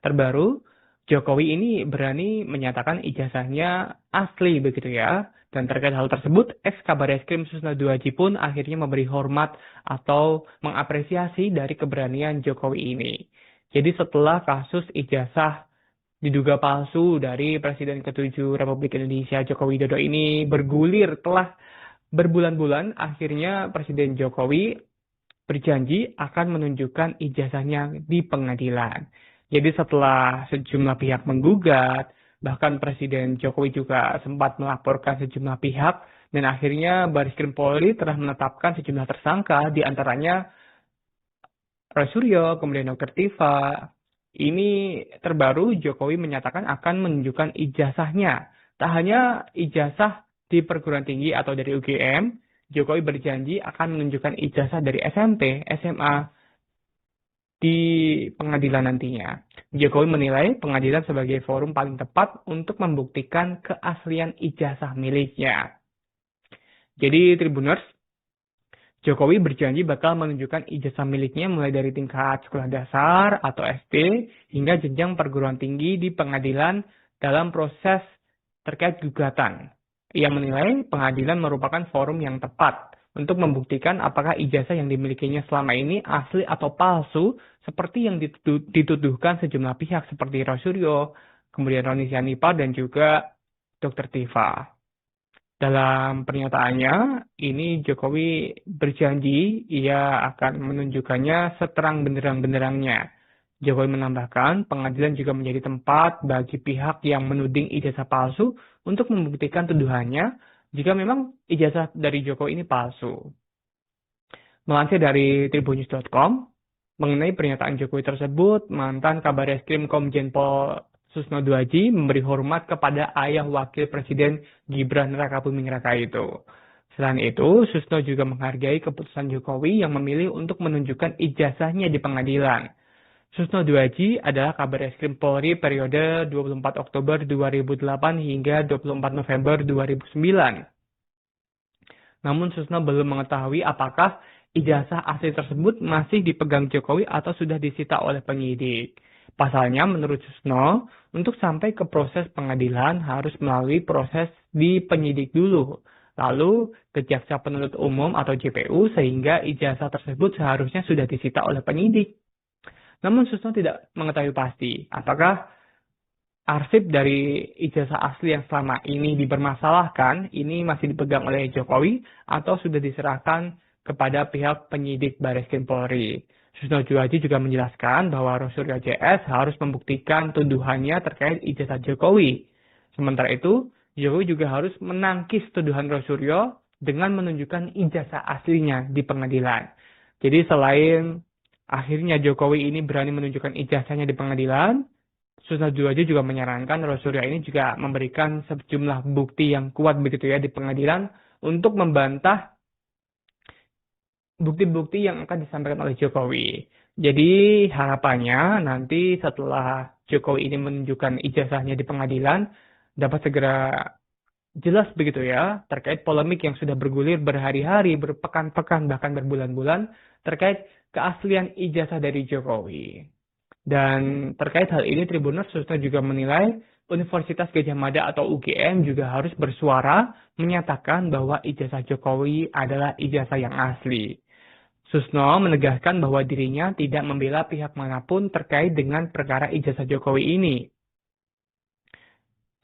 terbaru, Jokowi ini berani menyatakan ijazahnya asli begitu ya. Dan terkait hal tersebut, Kabareskrim Susno Duaji pun akhirnya memberi hormat atau mengapresiasi dari keberanian Jokowi ini. Jadi setelah kasus ijazah diduga palsu dari Presiden ke-7 Republik Indonesia Joko Widodo ini bergulir telah berbulan-bulan, akhirnya Presiden Jokowi berjanji akan menunjukkan ijazahnya di pengadilan. Jadi setelah sejumlah pihak menggugat, bahkan Presiden Jokowi juga sempat melaporkan sejumlah pihak, dan akhirnya Bareskrim Polri telah menetapkan sejumlah tersangka, di antaranya Roy Suryo, kemudian Dr. Tifa. Ini terbaru Jokowi menyatakan akan menunjukkan ijazahnya. Tak hanya ijazah di perguruan tinggi atau dari UGM, Jokowi berjanji akan menunjukkan ijazah dari SMP, SMA di pengadilan nantinya. Jokowi menilai pengadilan sebagai forum paling tepat untuk membuktikan keaslian ijazah miliknya. Jadi Tribuners, Jokowi berjanji bakal menunjukkan ijazah miliknya mulai dari tingkat sekolah dasar atau SD hingga jenjang perguruan tinggi di pengadilan dalam proses terkait gugatan. Ia menilai pengadilan merupakan forum yang tepat untuk membuktikan apakah ijazah yang dimilikinya selama ini asli atau palsu seperti yang dituduhkan sejumlah pihak seperti Roy Suryo, kemudian Roni Sianipar dan juga Dr. Tifa. Dalam pernyataannya, ini Jokowi berjanji ia akan menunjukkannya seterang benderang-benderangnya. Jokowi menambahkan, pengadilan juga menjadi tempat bagi pihak yang menuding ijazah palsu untuk membuktikan tuduhannya jika memang ijazah dari Jokowi ini palsu. Melansir dari tribunnews.com, mengenai pernyataan Jokowi tersebut, mantan Kabareskrim Komjen Pol Susno Duaji memberi hormat kepada ayah wakil Presiden Gibran Rakabuming Raka itu. Selain itu, Susno juga menghargai keputusan Jokowi yang memilih untuk menunjukkan ijazahnya di pengadilan. Susno Duaji adalah Kabareskrim Polri periode 24 Oktober 2008 hingga 24 November 2009. Namun Susno belum mengetahui apakah ijazah asli tersebut masih dipegang Jokowi atau sudah disita oleh penyidik. Pasalnya, menurut Susno, untuk sampai ke proses pengadilan harus melalui proses di penyidik dulu, lalu ke jaksa penuntut umum atau JPU, sehingga ijazah tersebut seharusnya sudah disita oleh penyidik. Namun Susno tidak mengetahui pasti apakah arsip dari ijazah asli yang selama ini dipermasalahkan ini masih dipegang oleh Jokowi atau sudah diserahkan kepada pihak penyidik Bareskrim Polri. Susno Duaji juga menjelaskan bahwa Roy Suryo JS harus membuktikan tuduhannya terkait ijazah Jokowi. Sementara itu, Jokowi juga harus menangkis tuduhan Roy Suryo dengan menunjukkan ijazah aslinya di pengadilan. Jadi selain akhirnya Jokowi ini berani menunjukkan ijazahnya di pengadilan, Susno Duaji juga menyarankan Roy Suryo ini juga memberikan sejumlah bukti yang kuat begitu ya di pengadilan untuk membantah bukti-bukti yang akan disampaikan oleh Jokowi. Jadi harapannya nanti setelah Jokowi ini menunjukkan ijazahnya di pengadilan dapat segera jelas begitu ya terkait polemik yang sudah bergulir berhari-hari, berpekan-pekan, bahkan berbulan-bulan terkait keaslian ijazah dari Jokowi. Dan terkait hal ini Tribuners Susno juga menilai Universitas Gadjah Mada atau UGM juga harus bersuara menyatakan bahwa ijazah Jokowi adalah ijazah yang asli. Susno menegaskan bahwa dirinya tidak membela pihak manapun terkait dengan perkara ijazah Jokowi ini.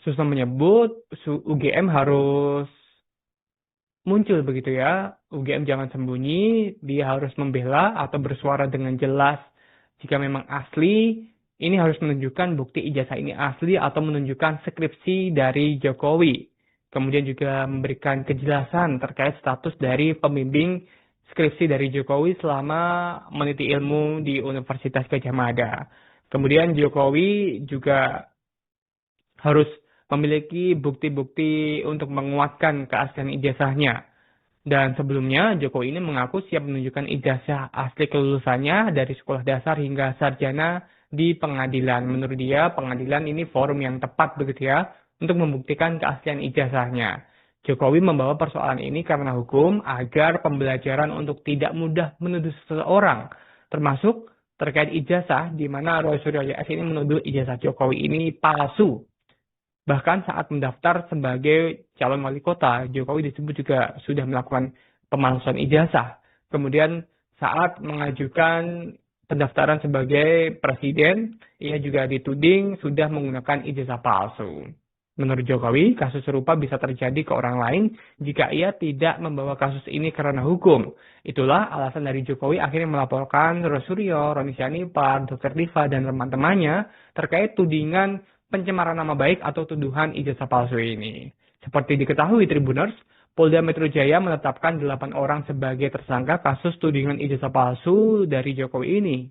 Susno menyebut UGM harus muncul begitu ya. UGM jangan sembunyi, dia harus membela atau bersuara dengan jelas. Jika memang asli, ini harus menunjukkan bukti ijazah ini asli atau menunjukkan skripsi dari Jokowi. Kemudian juga memberikan kejelasan terkait status dari pembimbing skripsi dari Jokowi selama meniti ilmu di Universitas Gadjah Mada. Kemudian Jokowi juga harus memiliki bukti-bukti untuk menguatkan keaslian ijazahnya. Dan sebelumnya Jokowi ini mengaku siap menunjukkan ijazah asli kelulusannya dari sekolah dasar hingga sarjana di pengadilan. Menurut dia, pengadilan ini forum yang tepat begitu ya untuk membuktikan keaslian ijazahnya. Jokowi membawa persoalan ini karena hukum agar pembelajaran untuk tidak mudah menuduh seseorang, termasuk terkait ijazah, di mana Roy Suryo YS ini menuduh ijazah Jokowi ini palsu. Bahkan saat mendaftar sebagai calon wali kota, Jokowi disebut juga sudah melakukan pemalsuan ijazah. Kemudian saat mengajukan pendaftaran sebagai presiden, ia juga dituding sudah menggunakan ijazah palsu. Menurut Jokowi, kasus serupa bisa terjadi ke orang lain jika ia tidak membawa kasus ini karena hukum. Itulah alasan dari Jokowi akhirnya melaporkan Roy Suryo, Roni Sianipar, Dr. Diva, dan teman-temannya terkait tudingan pencemaran nama baik atau tuduhan ijazah palsu ini. Seperti diketahui Tribuners, Polda Metro Jaya menetapkan 8 orang sebagai tersangka kasus tudingan ijazah palsu dari Jokowi ini.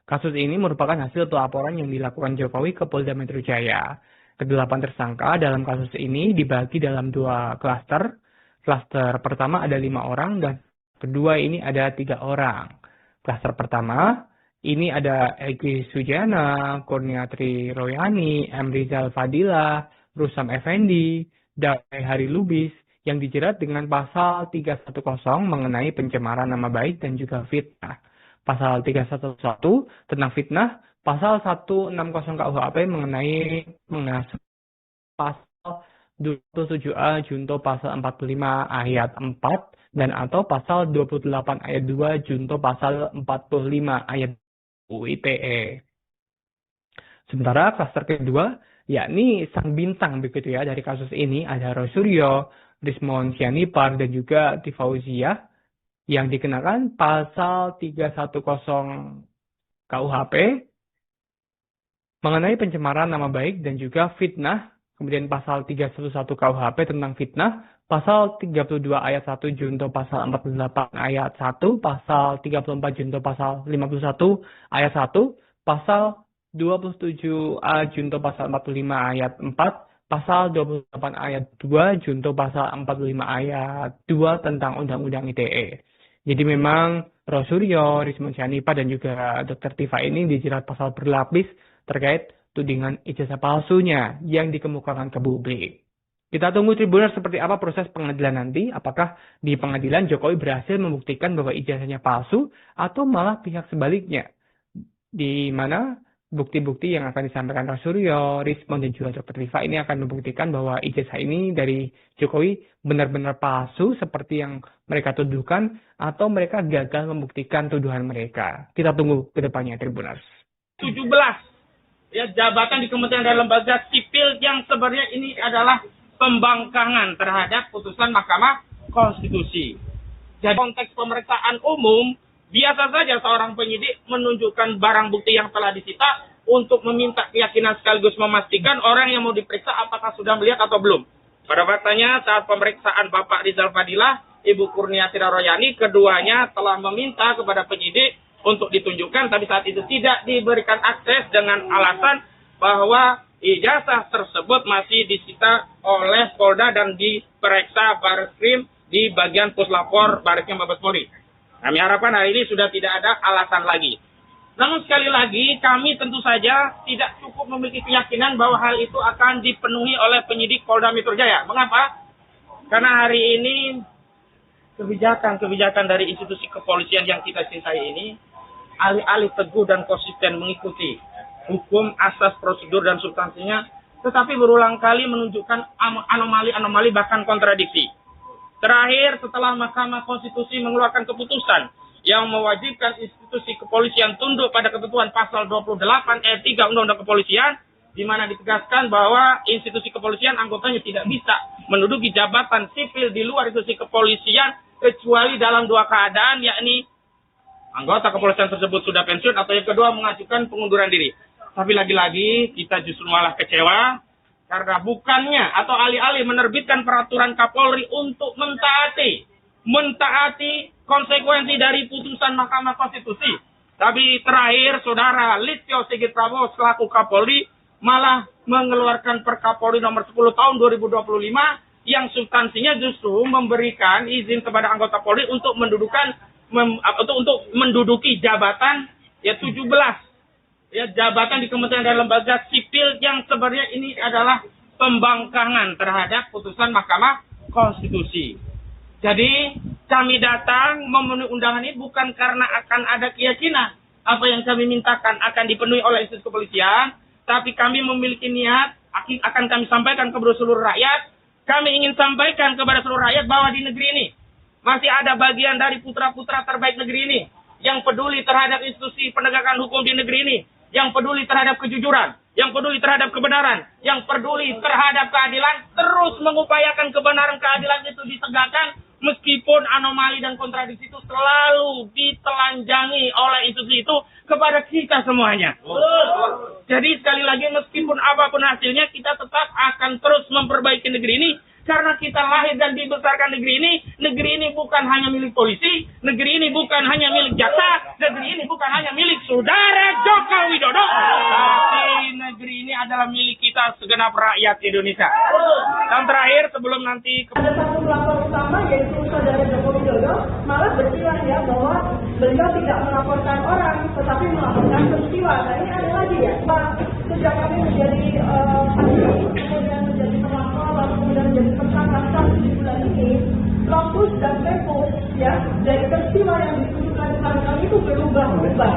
Kasus ini merupakan hasil pelaporan yang dilakukan Jokowi ke Polda Metro Jaya. Kedelapan tersangka dalam kasus ini dibagi dalam 2 klaster. Klaster pertama ada 5 orang dan kedua ini ada 3 orang. Klaster pertama ini ada Egy Sujana, Kurniatri Royani, M. Rizal Fadila, Rusam Effendi, dan Hari Lubis yang dijerat dengan pasal 310 mengenai pencemaran nama baik dan juga fitnah. Pasal 311 tentang fitnah, pasal 160 KUHP mengenai pasal 27A junto pasal 45 ayat 4 dan atau pasal 28 ayat 2 junto pasal 45 ayat UITE. Sementara klaster kedua, yakni sang bintang begitu ya dari kasus ini ada Roy Suryo, Rismon Sianipar dan juga Tifauziah yang dikenakan pasal 310 KUHP mengenai pencemaran nama baik dan juga fitnah, kemudian pasal 311 KUHP tentang fitnah, pasal 32 ayat 1 junto pasal 48 ayat 1, pasal 34 junto pasal 51 ayat 1, pasal 27A junto pasal 45 ayat 4, pasal 28 ayat 2 junto pasal 45 ayat 2 tentang Undang-Undang ITE. Jadi memang Roy Suryo, Rismon Sianipar dan juga Dr. Diva ini dijerat pasal berlapis terkait tudingan ijazah palsunya yang dikemukakan ke publik. Kita tunggu Tribuners seperti apa proses pengadilan nanti. Apakah di pengadilan Jokowi berhasil membuktikan bahwa ijazahnya palsu atau malah pihak sebaliknya. Di mana bukti-bukti yang akan disampaikan Roy Suryo, Rismon dan juga Dr. Diva ini akan membuktikan bahwa ijazah ini dari Jokowi benar-benar palsu seperti yang mereka tuduhkan atau mereka gagal membuktikan tuduhan mereka. Kita tunggu ke depannya Tribuners. 17 ya jabatan di Kementerian dan Lembaga Sipil yang sebenarnya ini adalah pembangkangan terhadap putusan Mahkamah Konstitusi. Jadi konteks pemeriksaan umum, biasa saja seorang penyidik menunjukkan barang bukti yang telah disita untuk meminta keyakinan sekaligus memastikan orang yang mau diperiksa apakah sudah melihat atau belum. Pada faktanya saat pemeriksaan Bapak Rizal Fadilah, Ibu Kurniatri Royani, keduanya telah meminta kepada penyidik untuk ditunjukkan, tapi saat itu tidak diberikan akses dengan alasan bahwa ijazah tersebut masih disita oleh Polda dan diperiksa Barreskrim di bagian Puslapor Barreskrim Mabes Polri. Kami harapkan hari ini sudah tidak ada alasan lagi. Namun sekali lagi, kami tentu saja tidak cukup memiliki keyakinan bahwa hal itu akan dipenuhi oleh penyidik Polda Metro Jaya. Mengapa? Karena hari ini kebijakan dari institusi kepolisian yang kita cintai ini alih-alih teguh dan konsisten mengikuti hukum, asas, prosedur, dan substansinya, tetapi berulang kali menunjukkan anomali-anomali bahkan kontradiksi. Terakhir, setelah Mahkamah Konstitusi mengeluarkan keputusan yang mewajibkan institusi kepolisian tunduk pada ketentuan pasal 28 ayat 3 Undang-Undang Kepolisian, di mana ditegaskan bahwa institusi kepolisian anggotanya tidak bisa menduduki jabatan sipil di luar institusi kepolisian kecuali dalam 2 keadaan, yakni anggota kepolisian tersebut sudah pensiun atau yang kedua mengajukan pengunduran diri. Tapi lagi-lagi kita justru malah kecewa karena bukannya atau alih-alih menerbitkan peraturan Kapolri untuk mentaati konsekuensi dari putusan Mahkamah Konstitusi. Tapi terakhir Saudara Listio Sigit Prabowo selaku Kapolri malah mengeluarkan Perkapolri nomor 10 tahun 2025 yang substansinya justru memberikan izin kepada anggota Polri untuk menduduki jabatan ya 17 ya jabatan di Kementerian dan Lembaga Sipil yang sebenarnya ini adalah pembangkangan terhadap putusan Mahkamah Konstitusi. Jadi kami datang memenuhi undangan ini bukan karena akan ada keyakinan, apa yang kami mintakan akan dipenuhi oleh institusi kepolisian, tapi kami memiliki niat akan kami sampaikan kepada seluruh rakyat. Kami ingin sampaikan kepada seluruh rakyat bahwa di negeri ini masih ada bagian dari putra-putra terbaik negeri ini yang peduli terhadap institusi penegakan hukum di negeri ini, yang peduli terhadap kejujuran, yang peduli terhadap kebenaran, yang peduli terhadap keadilan, terus mengupayakan kebenaran keadilan itu ditegakkan meskipun anomali dan kontradiksi itu selalu ditelanjangi oleh institusi itu kepada kita semuanya. Jadi sekali lagi meskipun apapun hasilnya kita tetap akan terus memperbaiki negeri ini. Karena kita lahir dan dibesarkan negeri ini bukan hanya milik polisi, negeri ini bukan hanya milik jaksa, negeri ini bukan hanya milik saudara Joko Widodo, tapi negeri ini adalah milik kita segenap rakyat Indonesia. Dan terakhir sebelum nanti ada satu pelapor utama yaitu saudara Joko Widodo malah berbilang ya bahwa beliau tidak melaporkan orang tetapi melaporkan peristiwa. Nah ini ada lagi ya, Pak, sejak kami menjadi saksi kemudian menjadi pelapor lalu kemudian menjadi tersangka di bulan ini, lokus dan tempo ya dari peristiwa yang ditunjukkan kepada kami itu berubah-ubah.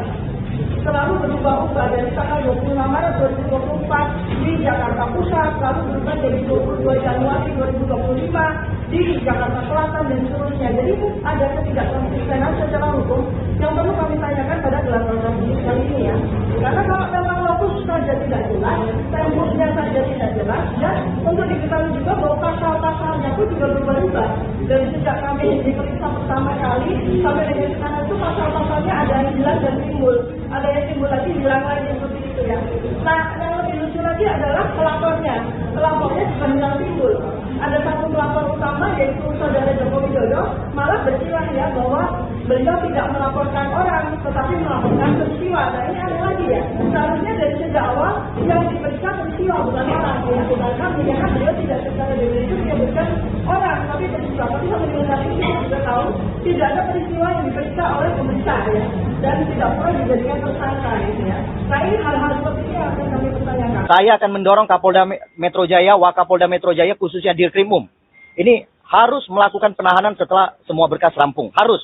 Selalu berubah-ubah dari tanggal 25 Maret 2024 di Jakarta Pusat, lalu berubah jadi 22 Januari 2025 di Jakarta Selatan dan seterusnya. Jadi itu ada ketidakkonsistenan secara hukum yang perlu kami tanyakan pada gelar perkara kali ini ya. Karena kalau memang lokus saja tidak jelas, temboknya saja tidak jelas, dan untuk diketahui juga bahwa pasal-pasalnya itu juga berubah-ubah. Dari sejak kami diperiksa pertama kali sampai dengan sekarang itu pasal-pasalnya ada yang jelas dan timbul. Ada yang timbul lagi, hilang lagi seperti itu ya. Nah, yang lebih lucu lagi adalah pelapornya. Pelapornya bukan hilang timbul. Ada satu pelapor utama yaitu saudara Joko Widodo malah berbilang ya bahwa beliau tidak melaporkan orang tetapi melaporkan peristiwa. Nah ini ada lagi ya. Seharusnya dari sejak awal yang diperiksa peristiwa bukan orang ya. Bukan kami karena beliau tidak secara definitif menyebutkan orang tapi peristiwa. Tapi sampai dengan saat ini kita juga tahu tidak ada peristiwa yang diperiksa oleh pemerintah ya. Dan tidak pernah dijadikan tersangka gitu ya. Nah ini hal-hal seperti ini yang akan kami pertanyakan. Saya akan mendorong Kapolda Metro Jaya, Wakapolda Metro Jaya khususnya Dirkrim Um. Ini harus melakukan penahanan setelah semua berkas rampung. Harus.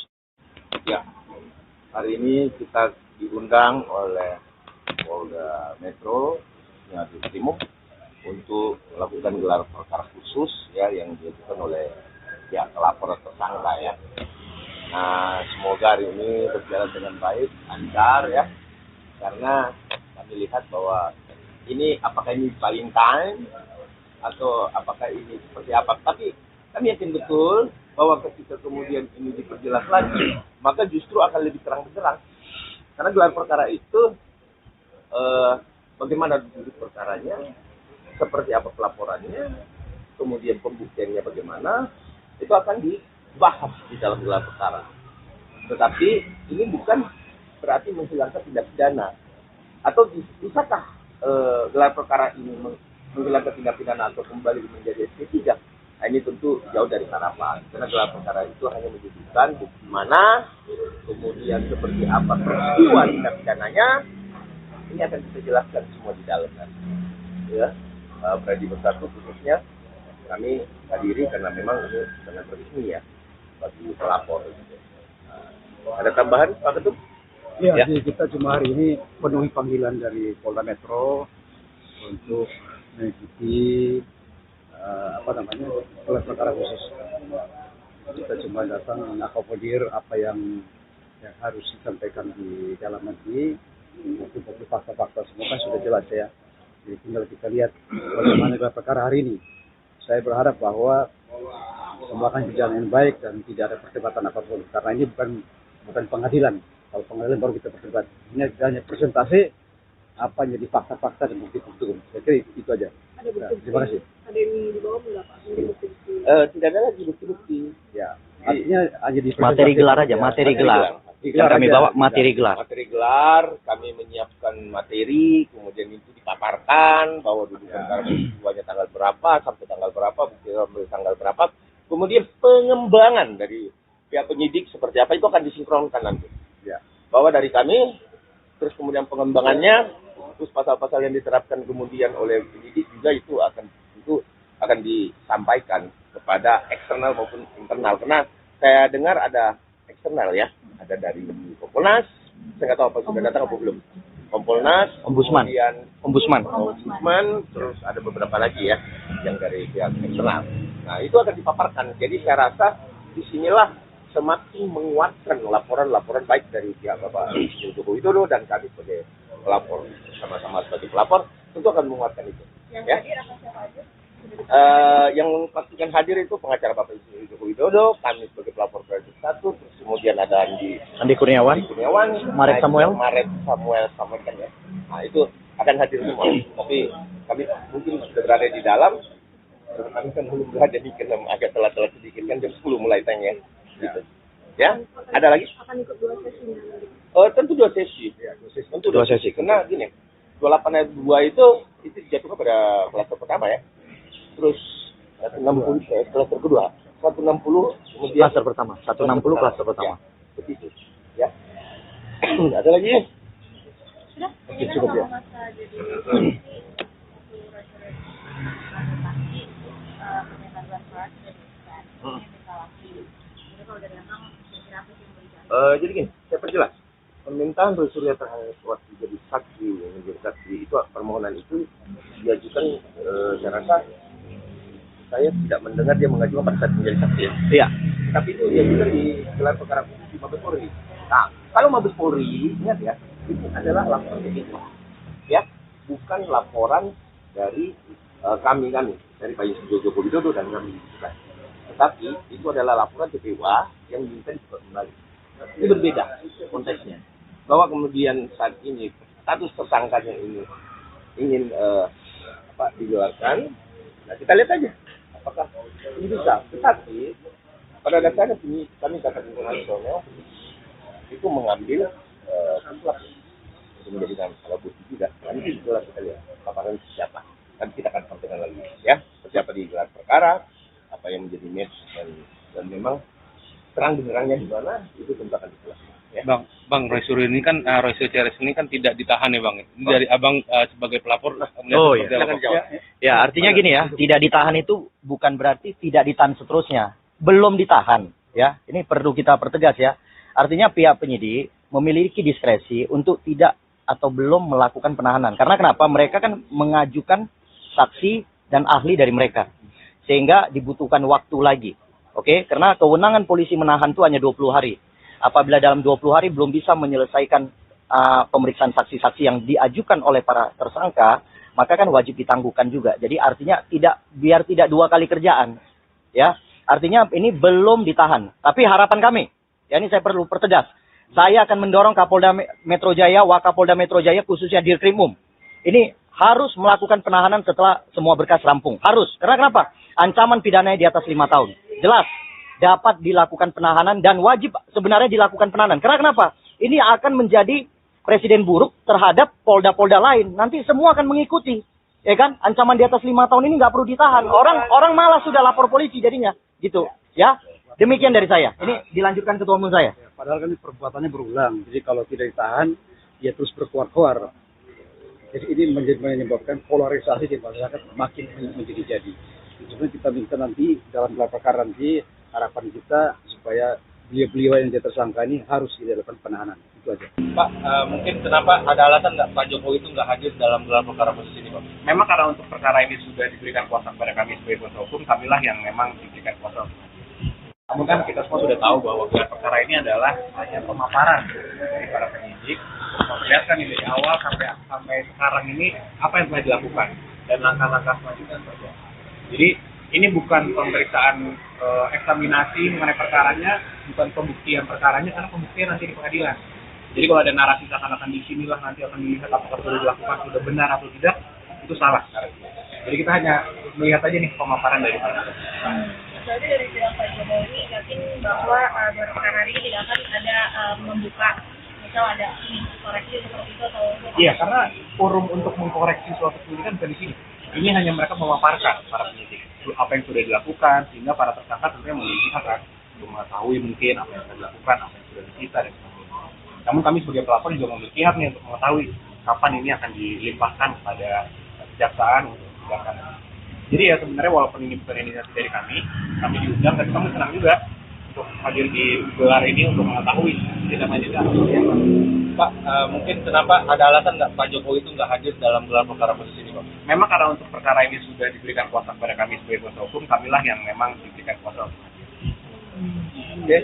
Ya, hari ini kita diundang oleh Polda Metro yang Dirkrim untuk melakukan gelar perkara khusus ya yang diajukan oleh pihak pelapor tersangka ya. Nah, semoga hari ini berjalan dengan baik, lancar ya. Karena kami lihat bahwa ini apakah ini Valentine atau apakah ini seperti apa. Tapi kami yakin betul bahwa ketika kemudian ini diperjelas lagi, maka justru akan lebih terang benderang. Karena gelar perkara itu bagaimana duduk perkaranya, seperti apa pelaporannya, kemudian pembuktiannya bagaimana, itu akan dibahas di dalam gelar perkara. Tetapi ini bukan berarti menghilangkan tindak pidana. Atau bisakah gelar perkara ini menghilangkan tindak pidana atau kembali menjadi SP3? Nah, ini tentu jauh dari harapan. Karena gelar perkara itu hanya menunjukkan bukti mana, kemudian seperti apa peristiwa tindak pidananya. Ini akan kita jelaskan semua di dalam. Ya, Predi Bersatu khususnya kami hadiri karena memang ini sangat resmi ya bagi pelapor. Ada tambahan Pak Ketum? Ya, jadi kita cuma hari ini penuhi panggilan dari Polda Metro untuk mengikuti gelar perkara khusus. Kita cuma datang mengakomodir apa yang harus disampaikan di dalam nanti. Bukti fakta-fakta semua kan sudah jelas ya. Jadi tinggal kita lihat bagaimana gelar perkara hari ini. Saya berharap bahwa semua akan berjalan dengan baik dan tidak ada perdebatan apapun. Karena ini bukan pengadilan. Kalau pengadilan baru kita berdebat. Ini hanya presentasi apa yang jadi fakta-fakta dan bukti-bukti. Saya kira itu aja. Ada bukti. Nah, terima kasih. Ada yang dibawa enggak Pak? Bukti-bukti. Tidak ada lagi bukti-bukti. Ya, artinya hanya di Materi gelar aja, materi gelar. Yang kami bawa materi gelar. Materi gelar, kami menyiapkan materi, kemudian itu dipaparkan bahwa dudukan perkara peristiwanya tanggal berapa, sampai tanggal berapa, bukti sampai tanggal berapa. Kemudian pengembangan dari pihak penyidik seperti apa itu akan disinkronkan nanti. Ya. Bahwa dari kami, terus kemudian pengembangannya, terus pasal-pasal yang diterapkan kemudian oleh penyidik juga itu akan disampaikan kepada eksternal maupun internal. Karena saya dengar ada eksternal ya, ada dari Kompolnas, Saya nggak tahu apa sudah datang apa belum. Kompolnas, Ombudsman. kemudian Ombudsman. terus ada beberapa lagi ya yang dari pihak eksternal. Nah itu akan dipaparkan. Jadi saya rasa disinilah semakin menguatkan laporan-laporan baik dari pihak Bapak Joko Widodo dan kami sebagai pelapor, sama-sama sebagai pelapor tentu akan menguatkan itu. Yang Ya. hadir akan siapa aja? Yang pastikan hadir itu pengacara Bapak Joko Widodo, kami sebagai pelapor Project 1, terus kemudian ada Andi Kurniawan. Marek Samuel. Samuel kan ya. Nah itu akan hadir semua. Tapi kami mungkin sudah berada di dalam. Kami kan belum berada di dalam, agak telat-telat sedikit kan jam 10 mulai tanya. Gitu. Ya, ada lagi? Akan ikut 2 sesi. Tentu 2 sesi. Ya, tentu 2 sesi. Karena gini, 28 ayat 2 itu dijatuhkan pada klaster pertama ya. Terus 160 klaster kedua. 160 kemudian Klaster pertama. 160 klaster pertama. Ya, begitu. Ya. Ada lagi? Sudah? Oke, cukup ya. Jadi gini, saya perjelas. Permintaan Roy Surya terhadap waktu jadi saksi, menjadi saksi itu permohonan itu diajukan. Saya rasa saya tidak mendengar dia mengajukan pada saat menjadi saksi. Iya. Tapi itu diajukan di gelar perkara di Mabes Polri. Nah, kalau Mabes Polri ingat ya, itu adalah laporan PPW, ya, bukan laporan dari kami dari Pak Joko Widodo dan kami. Tetapi itu adalah laporan PPW yang diminta dibuka kembali. Ini berbeda konteksnya. Bahwa kemudian saat ini status tersangkanya ini ingin digelarkan. Nah, kita lihat aja apakah ini bisa. Tetapi pada dasarnya kami kata internasional itu mengambil kesimpulan untuk menjadikan salah bukti juga. Nanti itulah kita lihat paparan siapa. Nanti kita akan sampaikan lagi ya siapa di gelar perkara, apa yang menjadi match dan memang terang benerangnya di mana itu tentu akan dijelaskan. Ya. Bang Roy Suryo ini kan Roy Suryo Ceres ini kan tidak ditahan ya Bang. Ini dari Abang sebagai pelapor. Oh iya. Ya, artinya gini ya, tidak ditahan itu bukan berarti tidak ditahan seterusnya. Belum ditahan, ya. Ini perlu kita pertegas ya. Artinya pihak penyidik memiliki diskresi untuk tidak atau belum melakukan penahanan. Karena kenapa? Mereka kan mengajukan saksi dan ahli dari mereka. Sehingga dibutuhkan waktu lagi. Oke, karena kewenangan polisi menahan itu hanya 20 hari. Apabila dalam 20 hari belum bisa menyelesaikan pemeriksaan saksi-saksi yang diajukan oleh para tersangka, maka kan wajib ditangguhkan juga. Jadi artinya biar tidak 2 kali kerjaan. Ya, artinya ini belum ditahan. Tapi harapan kami, ya ini saya perlu pertegas. Saya akan mendorong Kapolda Metro Jaya, Wakapolda Metro Jaya, khususnya Dirkrimum. Ini harus melakukan penahanan setelah semua berkas rampung. Harus. Karena kenapa? Ancaman pidananya di atas 5 tahun. Jelas. Dapat dilakukan penahanan dan wajib sebenarnya dilakukan penahanan. Karena kenapa? Ini akan menjadi presiden buruk terhadap polda-polda lain. Nanti semua akan mengikuti. Ya kan? Ancaman di atas 5 tahun ini nggak perlu ditahan. Orang malah sudah lapor polisi jadinya. Gitu. Ya. Demikian dari saya. Ini dilanjutkan ketua umum saya. Padahal kan perbuatannya berulang. Jadi kalau tidak ditahan, dia terus berkuar-kuar. Jadi ini menyebabkan polarisasi di masyarakat makin menjadi-jadi. Sebenarnya kita minta nanti dalam gelar perkara nanti harapan kita supaya beliau-beliau yang jadi tersangka ini harus dilakukan penahanan. Itu aja. Pak, mungkin kenapa ada alasan nggak Pak Jokowi itu nggak hadir dalam gelar perkara khusus ini Pak? Memang karena untuk perkara ini sudah diberikan kuasa kepada kami sebagai kuasa hukum, kamilah yang memang diberikan kuasa hukum. Namun kan kita semua sudah tahu bahwa gelar perkara ini adalah hanya pemaparan dari para penyidik memperlihatkan ini dari awal sampai sekarang ini apa yang telah dilakukan dan langkah-langkah selanjutnya saja. Jadi ini bukan pemeriksaan eksaminasi mengenai perkaranya, bukan pembuktian perkaranya, karena pembuktian nanti di pengadilan. Jadi kalau ada narasi seakan-akan di sinilah nanti akan dilihat apakah sudah dilakukan sudah benar atau tidak, itu salah. Jadi kita hanya melihat aja nih pemaparan dari mana. Jadi dari pihak Pak Jokowi yakin bahwa gelar perkara ini tidak akan ada membuka misal ada koreksi seperti itu atau Iya, karena forum untuk mengkoreksi suatu penyidikan bukan di sini. Ini hanya mereka memaparkan para penyidik apa yang sudah dilakukan sehingga para tersangka tentunya memiliki hak untuk mengetahui mungkin apa yang sudah dilakukan, apa yang sudah disita dan sebagainya. Namun kami sebagai pelapor juga memiliki hak nih untuk mengetahui kapan ini akan dilimpahkan kepada kejaksaan untuk disidangkan. Jadi ya sebenarnya walaupun ini bukan inisiatif dari kami diundang dan kami senang juga untuk hadir di gelar ini untuk mengetahui tindak lanjutnya. Pak, mungkin kenapa ada alasan nggak Pak Jokowi itu nggak hadir dalam gelar perkara khusus ini, Pak? Memang karena untuk perkara ini sudah diberikan kuasa kepada kami sebagai kuasa hukum, kamilah yang memang diberikan kuasa hukum. Oke.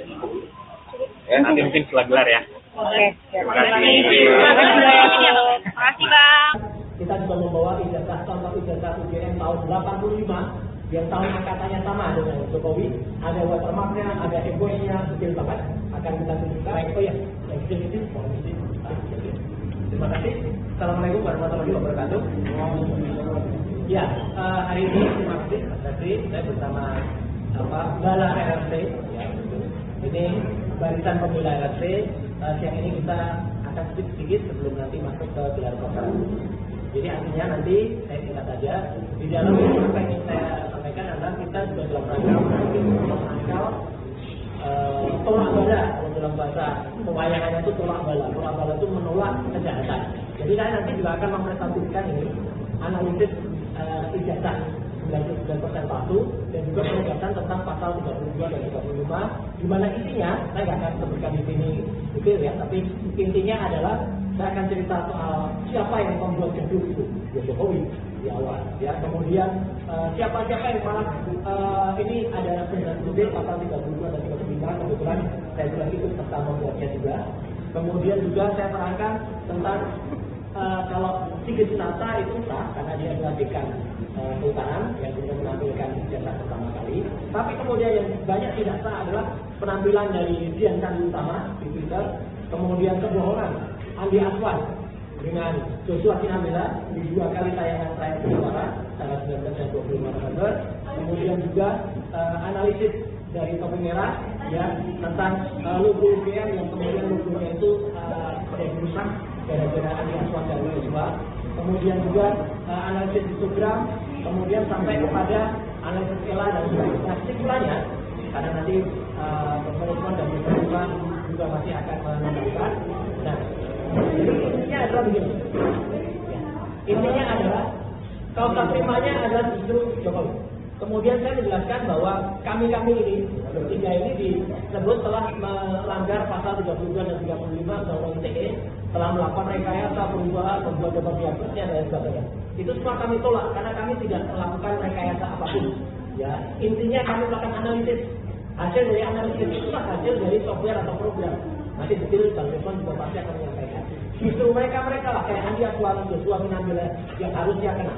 Ya, nanti mungkin setelah gelar ya. Oke. Terima kasih. Terima kasih, Bang. Kita juga membawa ijazah contoh ijazah UGM tahun 85 yang tahun angkatannya sama dengan Jokowi, ada watermarknya, ada egoisnya, detail banget. Akan kita tunjukkan. Oh ya, yang kecil-kecil, terima kasih. Assalamualaikum warahmatullahi wabarakatuh. Ya, hari ini terima kasih Mas Refri, saya bersama Bala RRC. Ya, ini barisan pembela RRC. Siang ini kita akan sedikit sebelum nanti masuk ke gelar perkara. Jadi artinya nanti saya singkat saja di dalam apa yang saya sampaikan adalah kita juga dalam rangka menangkal tolak bala. Kalau dalam bahasa pewayangannya itu tolak bala. Tolak bala itu menolak kejahatan. Jadi saya nanti juga akan mempresentasikan ini analisis ijazah 99% palsu dan juga penegasan tentang pasal 32 dan 35, di mana isinya saya nggak akan sebutkan di sini detail ya, tapi intinya adalah saya akan cerita soal siapa yang membuat gaduh itu, Jokowi di awal ya, kemudian siapa yang malah ini ada penjelasan pasal 32 dan 35, kebetulan saya juga ikut serta membuatnya juga. Kemudian juga saya terangkan tentang kalau Sigit Winata itu sah karena dia melakukan kehutanan yang kemudian menampilkan ijazah pertama kali. Tapi kemudian yang banyak tidak sah adalah penampilan dari Dian Candi Utama di Twitter, kemudian kebohongan Andi Aswan dengan Joshua Sinambela di 2 kali tayangan saya di suara tanggal 19 dan 25 November. Kemudian juga analisis dari Topi Merah ya tentang logo UGM yang kemudian logonya itu rusak gara-gara Andi Aswan dan Joshua. Kemudian juga analisis histogram, kemudian sampai kepada analisis skala dan sebagainya. Kesimpulannya, karena nanti teman-teman dan teman-teman juga masih akan menambahkan. Nah, intinya adalah begini. Intinya adalah kausa primanya adalah justru Jokowi. Kemudian saya menjelaskan bahwa kami ini bertiga ini disebut telah melanggar pasal 32 dan 35 Undang-Undang ITE, telah melakukan rekayasa perubahan, membuat debat diabetes dan sebagainya. Itu semua kami tolak karena kami tidak melakukan rekayasa apapun. Ya, intinya kami melakukan analisis. Hasil dari analisis itulah hasil dari software atau program. Nanti detail Bang Stefan juga pasti akan menyampaikan. Justru mereka lah kayak Andi Aswan, Joshua Sinambela yang harusnya kena.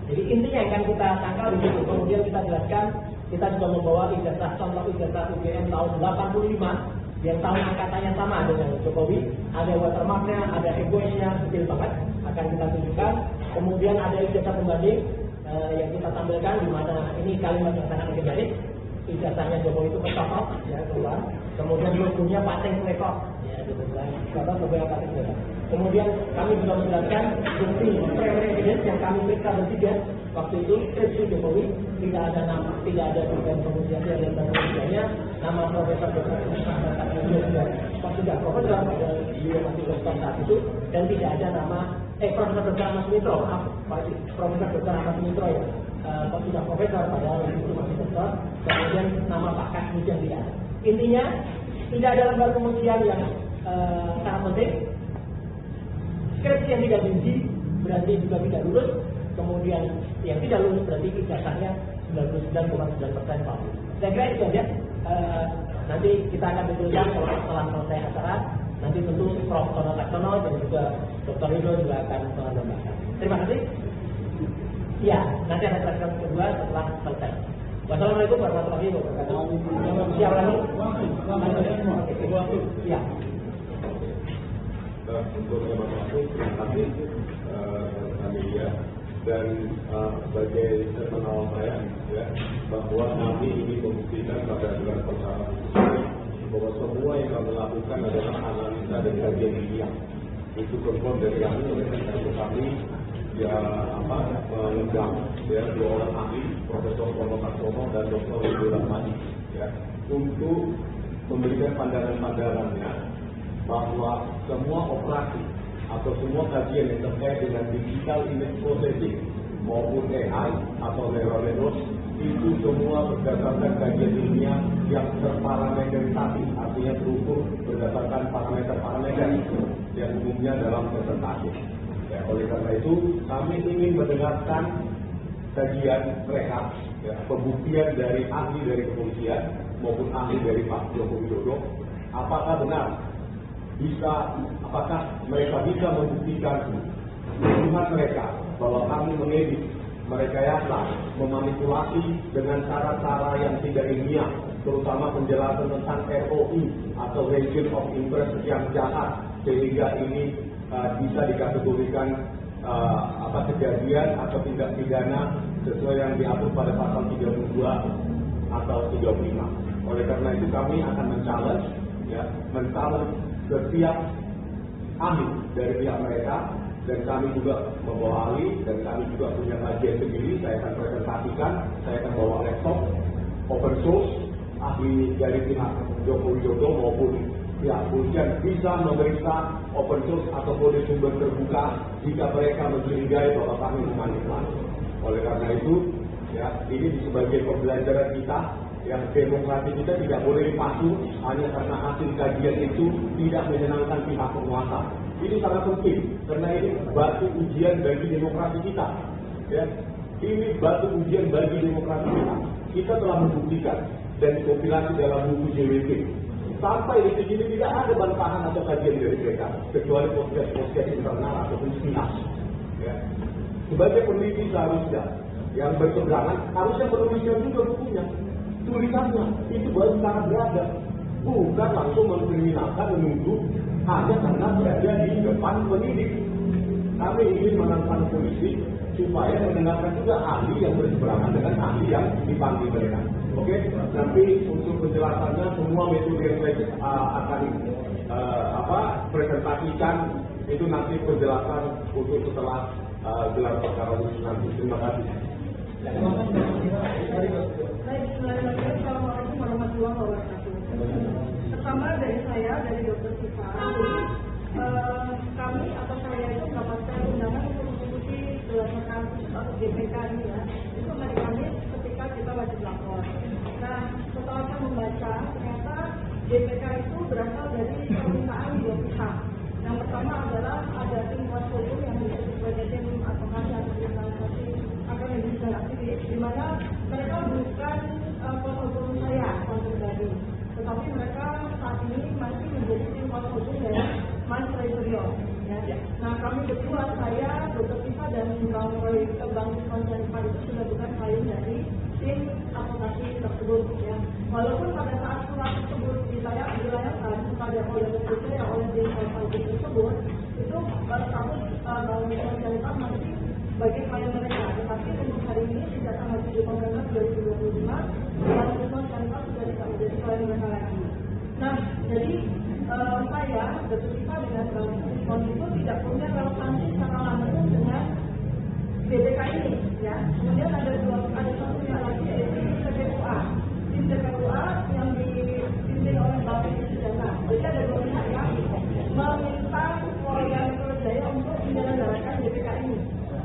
Jadi intinya yang akan kita tangkal di situ. Kemudian kita jelaskan, kita juga membawa ijazah contoh ijazah UGM tahun 85 yang tahun angkatannya sama dengan Jokowi. Ada watermarknya, ada egoisnya, detail banget. Akan kita tunjukkan. Kemudian ada ijazah pembanding yang kita tampilkan di mana ini kalimat yang sangat legendaris. Ijazahnya Jokowi itu kecotok, ya keluar. Kemudian logonya Pateng Rekor, ya disebutkan. Contoh sebagai Pateng Rekor. Kemudian kami juga menjelaskan bukti pre-evidence yang kami periksa bertiga waktu itu skripsi Jokowi tidak ada nama, tidak ada dugaan kemudian dan kemudiannya nama Profesor Dr. Pak sudah Profesor pada dia masih dokter saat itu dan tidak ada nama Profesor Dr. Ahmad Sumitro, Profesor Dr. Ahmad Sumitro ya Pak sudah Profesor padahal itu masih dokter, kemudian nama Pak Kasmus yang tidak ada. Intinya tidak ada lembar kemudian yang sangat penting. Skripsi yang tidak diuji berarti juga tidak lulus, kemudian yang tidak lulus berarti ijazahnya 99,9% palsu. Saya kira itu aja. Nanti kita akan betulkan setelah selesai acara. Nanti tentu Prof. Tono Laksono dan juga Dr. Rido juga akan menambahkan. Terima kasih. Ya, nanti ada kelas kedua setelah selesai. Wassalamualaikum warahmatullahi wabarakatuh. Siap lagi? Ya. Untuk masuk terima kasih Amelia dan sebagai pengawal saya ya bahwa kami ini membuktikan pada gelar perkara bahwa semua yang kami lakukan adalah analisa dan kajian ilmiah. Itu confirm dari kami oleh karena itu kami ya mengundang ya 2 orang ahli Profesor Tono Laksono dan Dr. Rido Rahmadi ya untuk memberikan pandangan-pandangannya bahwa semua operasi atau semua kajian yang terkait dengan digital image processing maupun AI atau neural network itu semua berdasarkan kajian ilmiah yang terparameterisasi, artinya terukur berdasarkan parameter-parameter yang umumnya dalam presentasi. Ya, oleh karena itu kami ingin mendengarkan kajian mereka, ya, pembuktian dari ahli dari kepolisian maupun ahli dari Pak Joko Widodo, apakah benar apakah mereka bisa membuktikan tuduhan mereka bahwa kami mengedit, merekayasa, memanipulasi dengan cara-cara yang tidak ilmiah, terutama penjelasan tentang ROI atau Region of Interest yang jahat, sehingga ini bisa dikategorikan kejadian atau tindak pidana sesuai yang diatur pada pasal 32 atau 35. Oleh karena itu kami akan men-challenge setiap ahli dari pihak mereka, dan kami juga membawa ahli, dan kami juga punya kajian sendiri. Saya akan presentasikan, saya akan bawa laptop open source, ahli dari pihak Joko Widodo maupun pihak kepolisian bisa memeriksa open source atau kode sumber terbuka jika mereka mencurigai bahwa kami memanipulasi. Oleh karena itu, ya, ini sebagai pembelajaran kita, yang demokrasi kita tidak boleh dipatu hanya karena hasil kajian itu tidak menyenangkan pihak penguasa. Ini sangat penting karena ini batu ujian bagi demokrasi kita. Ya, ini batu ujian bagi demokrasi kita. Kita telah membuktikan dan dikompilasi dalam buku JWP. Sampai detik ini tidak ada bantahan atau kajian dari mereka, kecuali podcast internal ataupun sinas. Ya. Sebagai peneliti seharusnya yang berseberangan harusnya menuliskan juga bukunya. Tulisannya itu baru sangat beragam, bukan langsung mengkriminalkan, menuduh hanya karena berada di depan penyidik. Kami ingin menantang polisi supaya mendengarkan juga ahli yang berseberangan dengan ahli yang dipanggil mereka. Oke, nanti untuk penjelasannya semua metode yang saya akan presentasikan itu nanti penjelasan untuk setelah gelar perkara khusus nanti. Terima kasih. Assalamualaikum warahmatullahi wabarakatuh. Pertama dari saya, dari Dr. Siva, kami atau saya itu mendapatkan undangan untuk mengikuti gelar perkara atau GPK ini ya. Itu hari Kamis ketika kita wajib lapor. Nah, setelah saya membaca, ternyata GPK itu berasal dari permintaan dua pihak. Yang pertama adalah ada tim kuasa hukum yang disebut sebagai tim advokasi atau kriminalisasi akan aktivis, di mana mereka bukan kuasa hukum saya pribadi, tetapi mereka saat ini masih menjadi tim kuasa hukum dari Mas Raisuryo. Ya. Nah, kami berdua, saya, Dr. Siva dan Bang Konsentrasi itu sudah bukan klien dari tim advokasi tersebut. Ya. Walaupun pada saat surat tersebut dilayangkan kepada oleh tim kuasa hukum tersebut, itu kami Bang Konsentrasi masih bagi klien mereka, tetapi untuk hari ini sejak tanggal 7 November 2025, Bang Konsentrasi sudah tidak menjadi klien mereka lagi. Nah, jadi saya, Dr. Siva dengan Bang Konsentrasi itu tidak punya relevansi secara langsung dengan BPK ini, ya. Kemudian ada satu pihak lagi yaitu TPUA. Tim TPUA yang dipimpin oleh Bang Sujana. Jadi ada dua pihak yang meminta Polda Metro Jaya untuk menyelenggarakan BPK ini.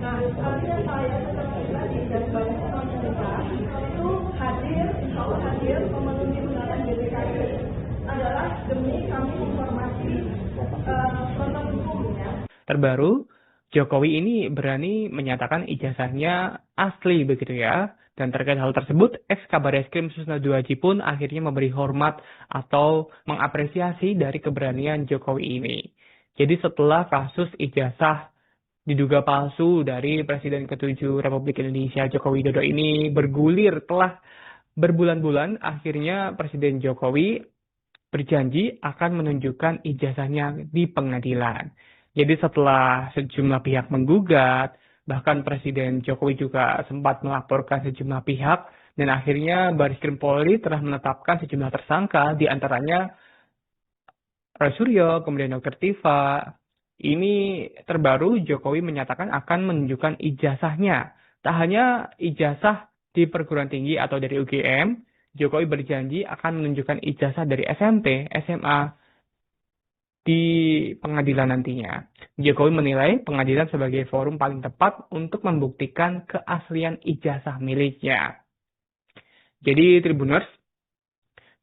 Nah, artinya saya secara pribadi dan banyak orang kita itu hadir, insya Allah hadir memenuhi undangan BPK ini adalah demi kami informasi tentang hukumnya. Terbaru, Jokowi ini berani menyatakan ijazahnya asli begitu ya. Dan terkait hal tersebut, Ex-Kabareskrim Susna II Haji pun akhirnya memberi hormat atau mengapresiasi dari keberanian Jokowi ini. Jadi setelah kasus ijazah diduga palsu dari Presiden ke-7 Republik Indonesia Joko Widodo ini bergulir telah berbulan-bulan, akhirnya Presiden Jokowi berjanji akan menunjukkan ijazahnya di pengadilan. Jadi setelah sejumlah pihak menggugat, bahkan Presiden Jokowi juga sempat melaporkan sejumlah pihak, dan akhirnya Bareskrim Polri telah menetapkan sejumlah tersangka, di antaranya Raisuryo, kemudian Dr. Tiva. Ini terbaru Jokowi menyatakan akan menunjukkan ijazahnya. Tak hanya ijazah di perguruan tinggi atau dari UGM, Jokowi berjanji akan menunjukkan ijazah dari SMP, SMA di pengadilan nantinya. Jokowi menilai pengadilan sebagai forum paling tepat untuk membuktikan keaslian ijazah miliknya. Jadi Tribuners,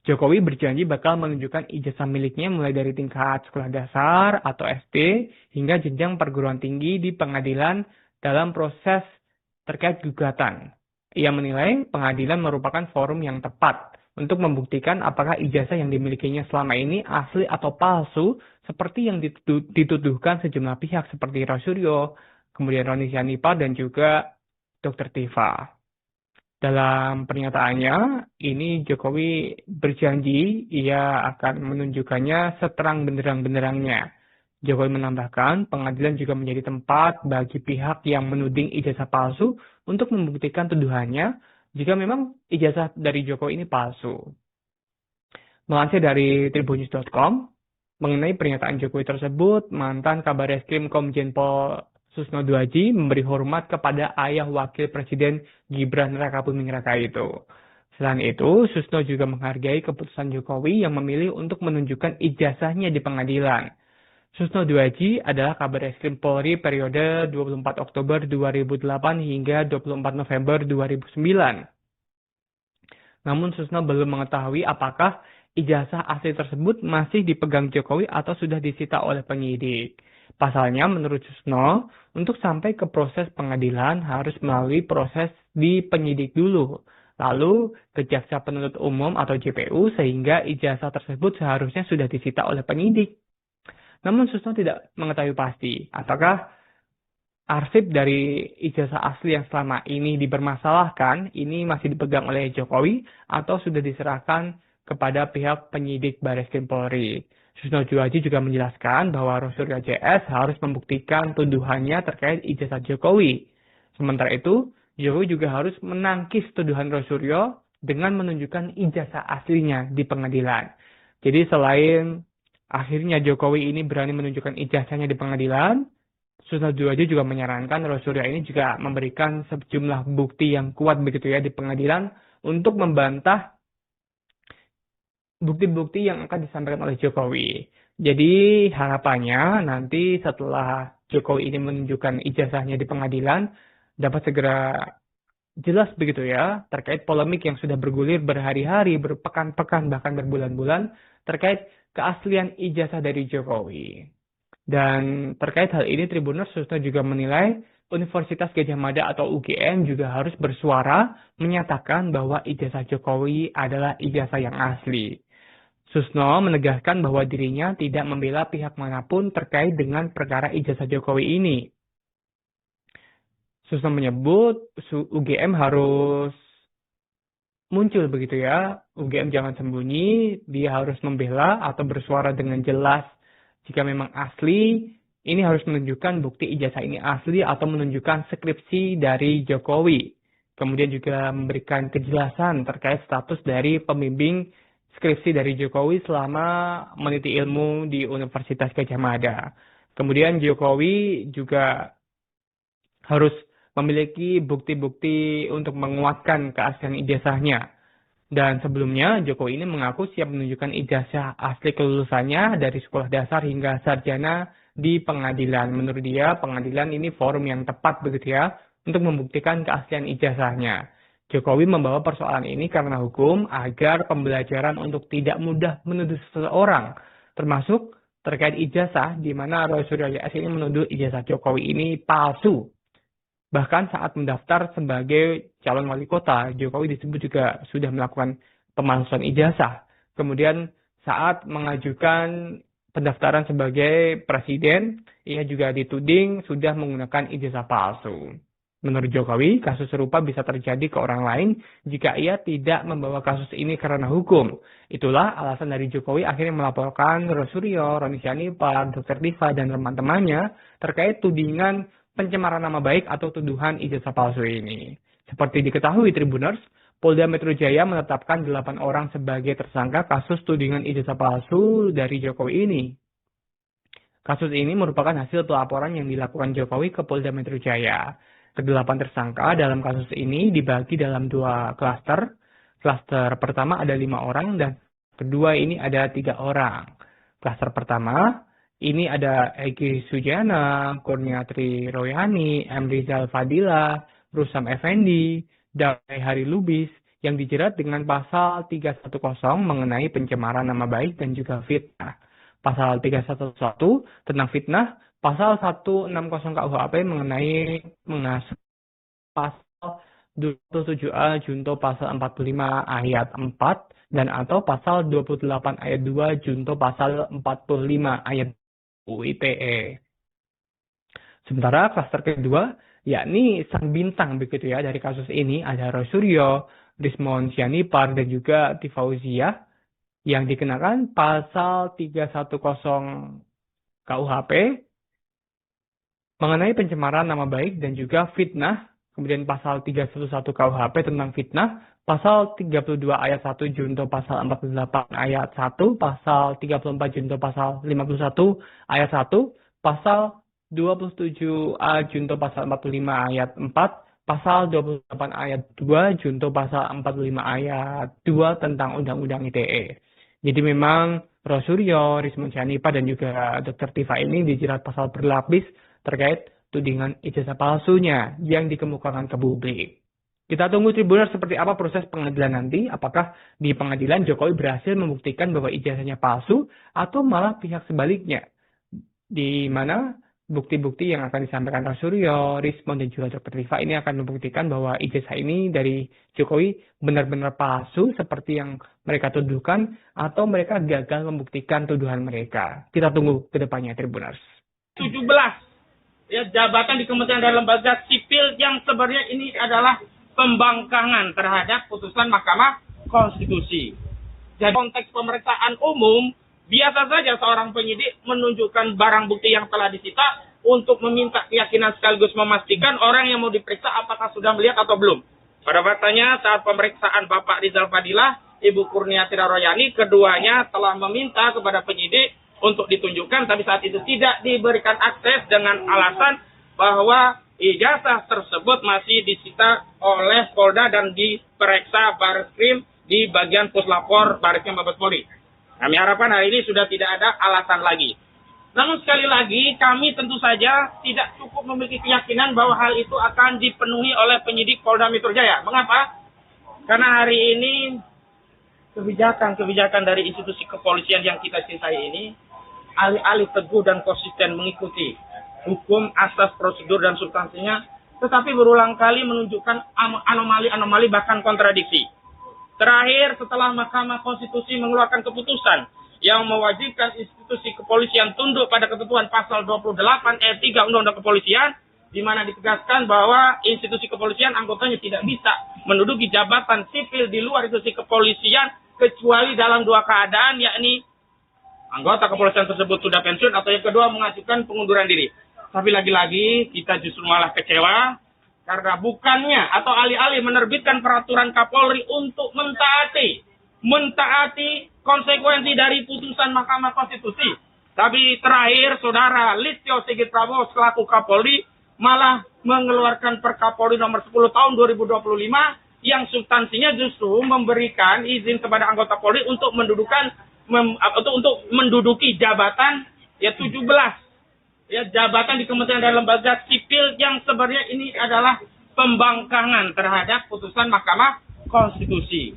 Jokowi berjanji bakal menunjukkan ijazah miliknya mulai dari tingkat sekolah dasar atau SD hingga jenjang perguruan tinggi di pengadilan dalam proses terkait gugatan. Ia menilai pengadilan merupakan forum yang tepat untuk membuktikan apakah ijazah yang dimilikinya selama ini asli atau palsu seperti yang dituduhkan sejumlah pihak seperti Roy Suryo, kemudian Roni Sianipa dan juga Dr. Tifa. Dalam pernyataannya, ini Jokowi berjanji ia akan menunjukkannya seterang benderang-benderangnya. Jokowi menambahkan, pengadilan juga menjadi tempat bagi pihak yang menuding ijazah palsu untuk membuktikan tuduhannya jika memang ijazah dari Jokowi ini palsu. Melansir dari tribunnews.com, mengenai pernyataan Jokowi tersebut, mantan Kabar Eskrim Komjen Pol Susno Duaji memberi hormat kepada ayah wakil presiden Gibran Rakabuming Raka itu. Selain itu, Susno juga menghargai keputusan Jokowi yang memilih untuk menunjukkan ijazahnya di pengadilan. Susno Duaji adalah Kabar Eskrim Polri periode 24 Oktober 2008 hingga 24 November 2009. Namun Susno belum mengetahui apakah ijazah asli tersebut masih dipegang Jokowi atau sudah disita oleh penyidik. Pasalnya, menurut Susno, untuk sampai ke proses pengadilan harus melalui proses di penyidik dulu, lalu ke Jaksa Penuntut Umum atau JPU, sehingga ijazah tersebut seharusnya sudah disita oleh penyidik. Namun Susno tidak mengetahui pasti, apakah arsip dari ijazah asli yang selama ini dipermasalahkan, ini masih dipegang oleh Jokowi, atau sudah diserahkan kepada pihak penyidik Barreskrim Polri. Susno Duaji juga menjelaskan bahwa Roy Suryo JS harus membuktikan tuduhannya terkait ijazah Jokowi. Sementara itu, Jokowi juga harus menangkis tuduhan Roy Suryo dengan menunjukkan ijazah aslinya di pengadilan. Jadi selain akhirnya Jokowi ini berani menunjukkan ijazahnya di pengadilan, Susno Duaji juga menyarankan Roy Suryo ini juga memberikan sejumlah bukti yang kuat begitu ya di pengadilan untuk membantah bukti-bukti yang akan disampaikan oleh Jokowi. Jadi harapannya nanti setelah Jokowi ini menunjukkan ijazahnya di pengadilan dapat segera jelas begitu ya terkait polemik yang sudah bergulir berhari-hari, berpekan-pekan, bahkan berbulan-bulan terkait keaslian ijazah dari Jokowi. Dan terkait hal ini Tribuners Susno juga menilai Universitas Gadjah Mada atau UGM juga harus bersuara menyatakan bahwa ijazah Jokowi adalah ijazah yang asli. Susno menegaskan bahwa dirinya tidak membela pihak manapun terkait dengan perkara ijazah Jokowi ini. Susno menyebut UGM harus muncul begitu ya. UGM jangan sembunyi, dia harus membela atau bersuara dengan jelas. Jika memang asli, ini harus menunjukkan bukti ijazah ini asli atau menunjukkan skripsi dari Jokowi. Kemudian juga memberikan kejelasan terkait status dari pembimbing skripsi dari Jokowi selama meniti ilmu di Universitas Gadjah Mada. Kemudian Jokowi juga harus memiliki bukti-bukti untuk menguatkan keaslian ijazahnya. Dan sebelumnya Jokowi ini mengaku siap menunjukkan ijazah asli kelulusannya dari sekolah dasar hingga sarjana di pengadilan. Menurut dia, pengadilan ini forum yang tepat begitu ya untuk membuktikan keaslian ijazahnya. Jokowi membawa persoalan ini karena hukum agar pembelajaran untuk tidak mudah menuduh seseorang, termasuk terkait ijazah di mana Roy Suryo JS ini menuduh ijazah Jokowi ini palsu. Bahkan saat mendaftar sebagai calon wali kota, Jokowi disebut juga sudah melakukan pemalsuan ijazah. Kemudian saat mengajukan pendaftaran sebagai presiden, ia juga dituding sudah menggunakan ijazah palsu. Menurut Jokowi, kasus serupa bisa terjadi ke orang lain jika ia tidak membawa kasus ini karena hukum. Itulah alasan dari Jokowi akhirnya melaporkan Roy Suryo, Roni Sianipa, Dr. Tifa, dan teman-temannya terkait tudingan pencemaran nama baik atau tuduhan ijazah palsu ini. Seperti diketahui Tribuners, Polda Metro Jaya menetapkan 8 orang sebagai tersangka kasus tudingan ijazah palsu dari Jokowi ini. Kasus ini merupakan hasil pelaporan yang dilakukan Jokowi ke Polda Metro Jaya. Kedelapan tersangka dalam kasus ini dibagi dalam 2 klaster. Klaster pertama ada 5 orang dan kedua ini ada 3 orang. Klaster pertama ini ada Egy Sujana, Kurniatri Royani, M. Rizal Fadila, Rusam Effendi, Damai Hari Lubis, yang dijerat dengan pasal 310 mengenai pencemaran nama baik dan juga fitnah. Pasal 311 tentang fitnah, pasal 160 KUHP mengenai mengasuh, pasal 27A junto pasal 45 ayat 4 dan atau pasal 28 ayat 2 junto pasal 45 ayat UITE. Sementara klaster kedua, yakni sang bintang begitu ya dari kasus ini, ada Roy Suryo, Rismond Sianipar, dan juga Tifauziah yang dikenakan pasal 310 KUHP mengenai pencemaran nama baik dan juga fitnah, kemudian pasal 311 KUHP tentang fitnah, pasal 32 ayat 1 junto pasal 48 ayat 1, pasal 34 junto pasal 51 ayat 1, pasal 27A junto pasal 45 ayat 4, pasal 28 ayat 2 junto pasal 45 ayat 2 tentang Undang-Undang ITE. Jadi memang Roy Suryo, Rismond Sianipar, dan juga Dr. Tifa ini dijerat pasal berlapis terkait tudingan ijazah palsunya yang dikemukakan ke publik. Kita tunggu Tribuners seperti apa proses pengadilan nanti, apakah di pengadilan Jokowi berhasil membuktikan bahwa ijazahnya palsu atau malah pihak sebaliknya, di mana bukti-bukti yang akan disampaikan Roy Suryo, Rismond, dan juga Dr. Tifa ini akan membuktikan bahwa ijazah ini dari Jokowi benar-benar palsu seperti yang mereka tuduhkan atau mereka gagal membuktikan tuduhan mereka. Kita tunggu ke depannya Tribuners. 17 ya, jabatan di Kementerian dan Lembaga Sipil yang sebenarnya ini adalah pembangkangan terhadap putusan Mahkamah Konstitusi. Jadi konteks pemeriksaan umum, biasa saja seorang penyidik menunjukkan barang bukti yang telah disita untuk meminta keyakinan sekaligus memastikan orang yang mau diperiksa apakah sudah melihat atau belum. Pada faktanya saat pemeriksaan Bapak Rizal Fadilah, Ibu Kurniati Royani, keduanya telah meminta kepada penyidik untuk ditunjukkan, tapi saat itu tidak diberikan akses dengan alasan bahwa ijazah tersebut masih disita oleh Polda dan diperiksa Barreskrim di bagian Puslapor Barreskrim Mabes Polri. Kami harapkan hari ini sudah tidak ada alasan lagi. Namun sekali lagi, kami tentu saja tidak cukup memiliki keyakinan bahwa hal itu akan dipenuhi oleh penyidik Polda Metro Jaya. Mengapa? Karena hari ini kebijakan dari institusi kepolisian yang kita cintai ini, alih-alih teguh dan konsisten mengikuti hukum, asas, prosedur, dan substansinya, tetapi berulang kali menunjukkan anomali-anomali bahkan kontradiksi. Terakhir, setelah Mahkamah Konstitusi mengeluarkan keputusan yang mewajibkan institusi kepolisian tunduk pada ketentuan pasal 28 ayat 3 Undang-Undang Kepolisian, di mana ditegaskan bahwa institusi kepolisian anggotanya tidak bisa menduduki jabatan sipil di luar institusi kepolisian kecuali dalam dua keadaan, yakni anggota kepolisian tersebut sudah pensiun atau yang kedua mengajukan pengunduran diri. Tapi lagi-lagi kita justru malah kecewa karena bukannya atau alih-alih menerbitkan peraturan Kapolri untuk mentaati konsekuensi dari putusan Mahkamah Konstitusi. Tapi terakhir, Saudara Listio Sigit Prabowo selaku Kapolri malah mengeluarkan Perkapolri nomor 10 tahun 2025 yang substansinya justru memberikan izin kepada anggota Polri untuk menduduki jabatan 17 ya, jabatan di Kementerian dan Lembaga Sipil yang sebenarnya ini adalah pembangkangan terhadap putusan Mahkamah Konstitusi.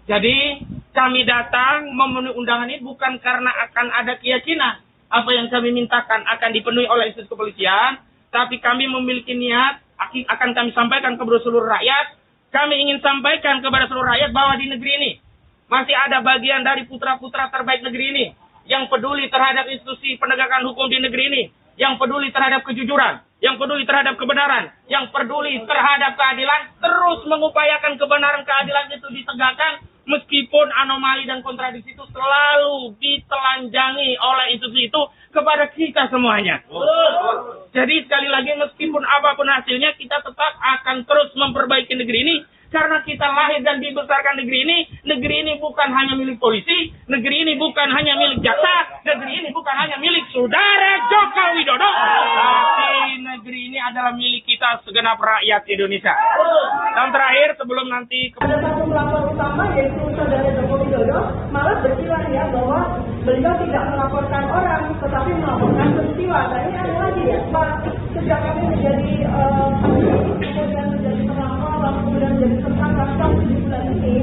Jadi kami datang memenuhi undangan ini bukan karena akan ada keyakinan apa yang kami mintakan akan dipenuhi oleh institusi kepolisian, tapi kami memiliki niat akan kami sampaikan kepada seluruh rakyat. Kami ingin sampaikan kepada seluruh rakyat bahwa di negeri ini masih ada bagian dari putra-putra terbaik negeri ini yang peduli terhadap institusi penegakan hukum di negeri ini, yang peduli terhadap kejujuran, yang peduli terhadap kebenaran, yang peduli terhadap keadilan, terus mengupayakan kebenaran keadilan itu ditegakkan meskipun anomali dan kontradiksi itu selalu ditelanjangi oleh institusi itu kepada kita semuanya. Jadi sekali lagi, meskipun apapun hasilnya, kita tetap akan terus memperbaiki negeri ini. Karena kita lahir dan dibesarkan negeri ini bukan hanya milik polisi, negeri ini bukan hanya milik jaksa, negeri ini bukan hanya milik Saudara Joko Widodo, tapi negeri ini adalah milik kita segenap rakyat Indonesia. Dan terakhir, sebelum nanti ada satu pelapor utama yaitu Saudara Joko Widodo malah berkilah ya bahwa beliau tidak melaporkan orang, tetapi melaporkan peristiwa. Dan ini ada lagi ya, Pak, sejak kami menjadi kemudian menjadi pelapor kemudian menjadi tersangka selama 7 bulan ini,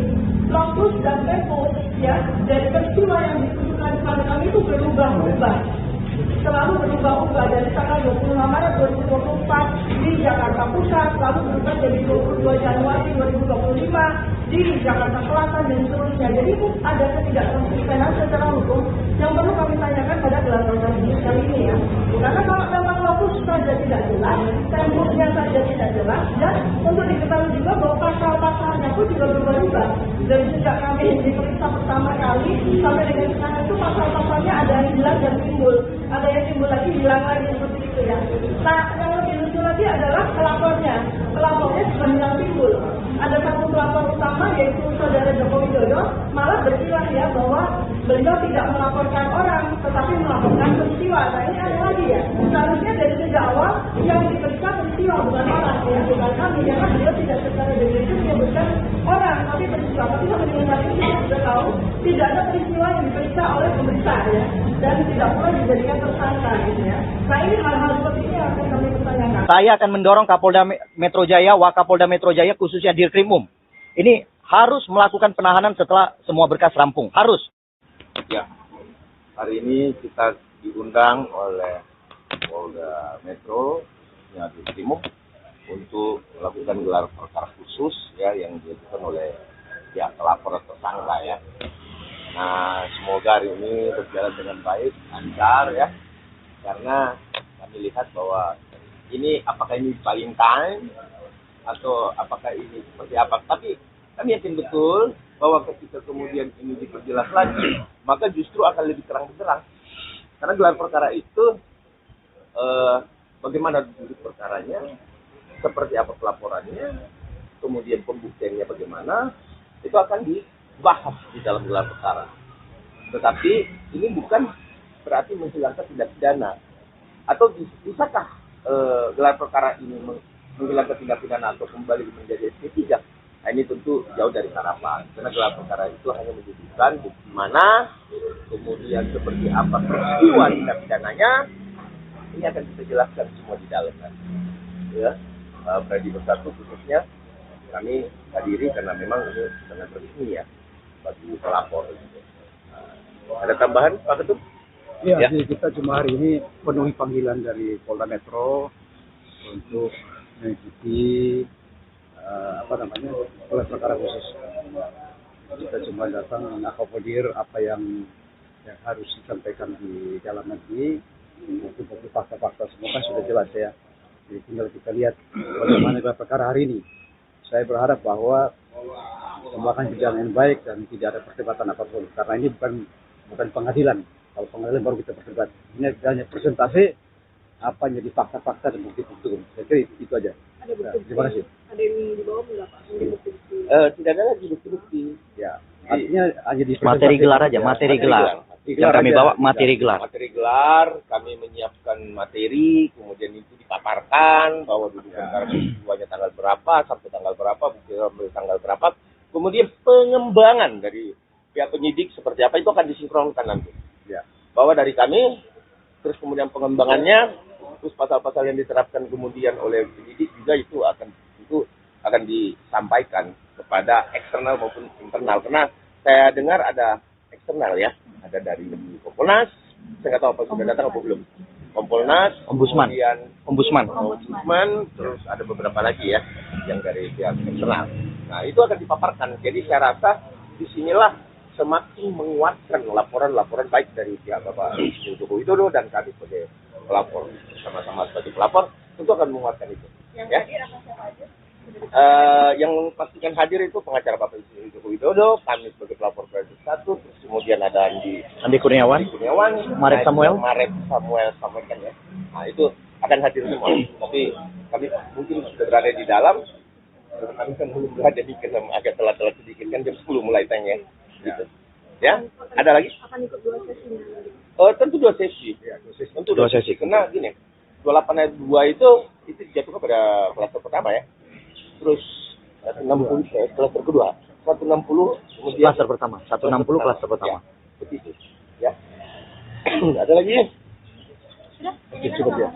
lokus dan tempo ya dari peristiwa yang ditujukan kepada kami itu berubah-ubah. Selalu berubah-ubah dari tanggal 25 Maret 2024 di Jakarta Pusat, lalu berubah jadi 22 Januari 2025 di Jakarta Selatan dan seterusnya. Jadi itu ada ketidakkonsistenan secara hukum yang perlu kami tanyakan pada gelar perkara kali ini ya. Karena kalau memang lokus saja tidak jelas, temponya saja tidak jelas, dan untuk diketahui juga bahwa pasal-pasalnya pun juga berubah-ubah. Dari sejak kami diperiksa pertama kali sampai dengan sekarang itu pasal-pasalnya ada yang hilang dan timbul, ada yang timbul lagi, hilang lagi seperti itu ya. Nah, yang lebih lucu lagi adalah pelapornya sudah hilang timbul. Ada satu pelapor utama yaitu saudara Joko Widodo malah berkilah ya bahwa beliau tidak melaporkan orang tetapi melaporkan peristiwa. Nah ini ada lagi ya. Seharusnya dari sejak awal yang diperiksa peristiwa bukan orang ya, bukan kami, karena beliau tidak secara definitif menyebutkan orang tapi peristiwa. Tapi sampai dengan saat ini kita sudah tahu tidak ada peristiwa yang diperiksa oleh pemerintah ya, dan tidak pula dijadikan tersangka gitu ya. Nah ini hal-hal seperti ini yang akan kami pertanyakan. Saya akan mendorong Kapolda Metro Jaya, Wakapolda Metro Jaya khususnya Dirkrim Um. Ini harus melakukan penahanan setelah semua berkas rampung. Harus. Ya, hari ini kita diundang oleh Polda Metro yang Dirkrim Um untuk melakukan gelar perkara khusus ya yang dilakukan oleh pihak pelapor atau tersangka ya. Nah, semoga hari ini berjalan dengan baik, lancar ya. Karena kami lihat bahwa ini apakah ini buying time atau apakah ini seperti apa. Tapi kami yakin betul bahwa ketika kemudian ini diperjelas lagi, maka justru akan lebih terang-benderang. Karena gelar perkara itu bagaimana duduk perkaranya, seperti apa pelaporannya, kemudian pembuktiannya bagaimana, itu akan dibahas di dalam gelar perkara. Tetapi ini bukan berarti menghilangkan tindak pidana. Atau bisakah gelar perkara ini menghilangkan tindak pidana atau kembali menjadi SP3? Nah ini tentu jauh dari harapan. Karena gelar perkara itu hanya menunjukkan bukti mana, kemudian seperti apa peristiwa tindak pidananya, ini akan kita jelaskan semua di dalam. Ya, Freddy Bersatu khususnya kami hadiri karena memang ini sangat resmi ya bagi pelapor. Ada tambahan Pak Ketum? Ya, jadi kita cuma hari ini penuhi panggilan dari Polda Metro untuk mengikuti gelar perkara khusus. Kita cuma datang mengakomodir apa yang harus disampaikan di dalam negeri. Bukti fakta-fakta semua kan sudah jelas ya. Jadi tinggal kita lihat bagaimana gelar perkara hari ini. Saya berharap bahwa semua akan berjalan dengan baik dan tidak ada perdebatan apapun. Karena ini bukan pengadilan. Kalau pengadilan baru kita berdebat. Ini hanya presentasi apa yang jadi fakta-fakta dan bukti-bukti. Saya kira itu aja. Ada bukti. Terima kasih. Ada yang dibawa enggak Pak? Bukti-bukti. Tidak ada lagi bukti-bukti. Ya, artinya hanya di Materi gelar aja, materi gelar. Yang kami bawa materi gelar. Materi gelar, kami menyiapkan materi, kemudian itu dipaparkan bahwa dudukan perkara peristiwanya tanggal berapa, sampai tanggal berapa, bukti tanggal berapa. Kemudian pengembangan dari pihak penyidik seperti apa itu akan disinkronkan nanti. Ya. Bahwa dari kami, terus kemudian pengembangannya, terus pasal-pasal yang diterapkan kemudian oleh penyidik juga itu akan disampaikan kepada eksternal maupun internal. Karena saya dengar ada eksternal ya, ada dari Kompolnas, saya nggak tahu apa sudah datang apa belum. Kompolnas, Ombudsman, kemudian Ombudsman, terus ada beberapa lagi ya yang dari pihak eksternal. Nah itu akan dipaparkan. Jadi saya rasa disinilah semakin menguatkan laporan-laporan baik dari pihak Bapak Joko Widodo dan kami sebagai pelapor, sama-sama sebagai pelapor tentu akan menguatkan itu. Yang ya. hadir apa siapa aja? Yang pastikan hadir itu pengacara Bapak Joko Widodo, kami sebagai pelapor Freddy Bersatu, terus kemudian ada Andi Kurniawan, Marep Samuel kan ya. Nah itu akan hadir semua. Tapi kami mungkin sudah berada di dalam. Kami kan belum berada di dalam, agak telat-telat sedikit kan jam 10 mulai tanya. Gitu. Ya, ada lagi? Akan ikut 2 sesi lagi. Tentu 2 sesi. Ya, tentu 2 sesi. Karena gini, 28 ayat 2 itu dijatuhkan pada klaster pertama ya. Terus 60 klaster kedua. 160 kemudian klaster pertama. 160 klaster pertama. Ya, begitu. Ya. Ada lagi? Sudah. Cukup ya.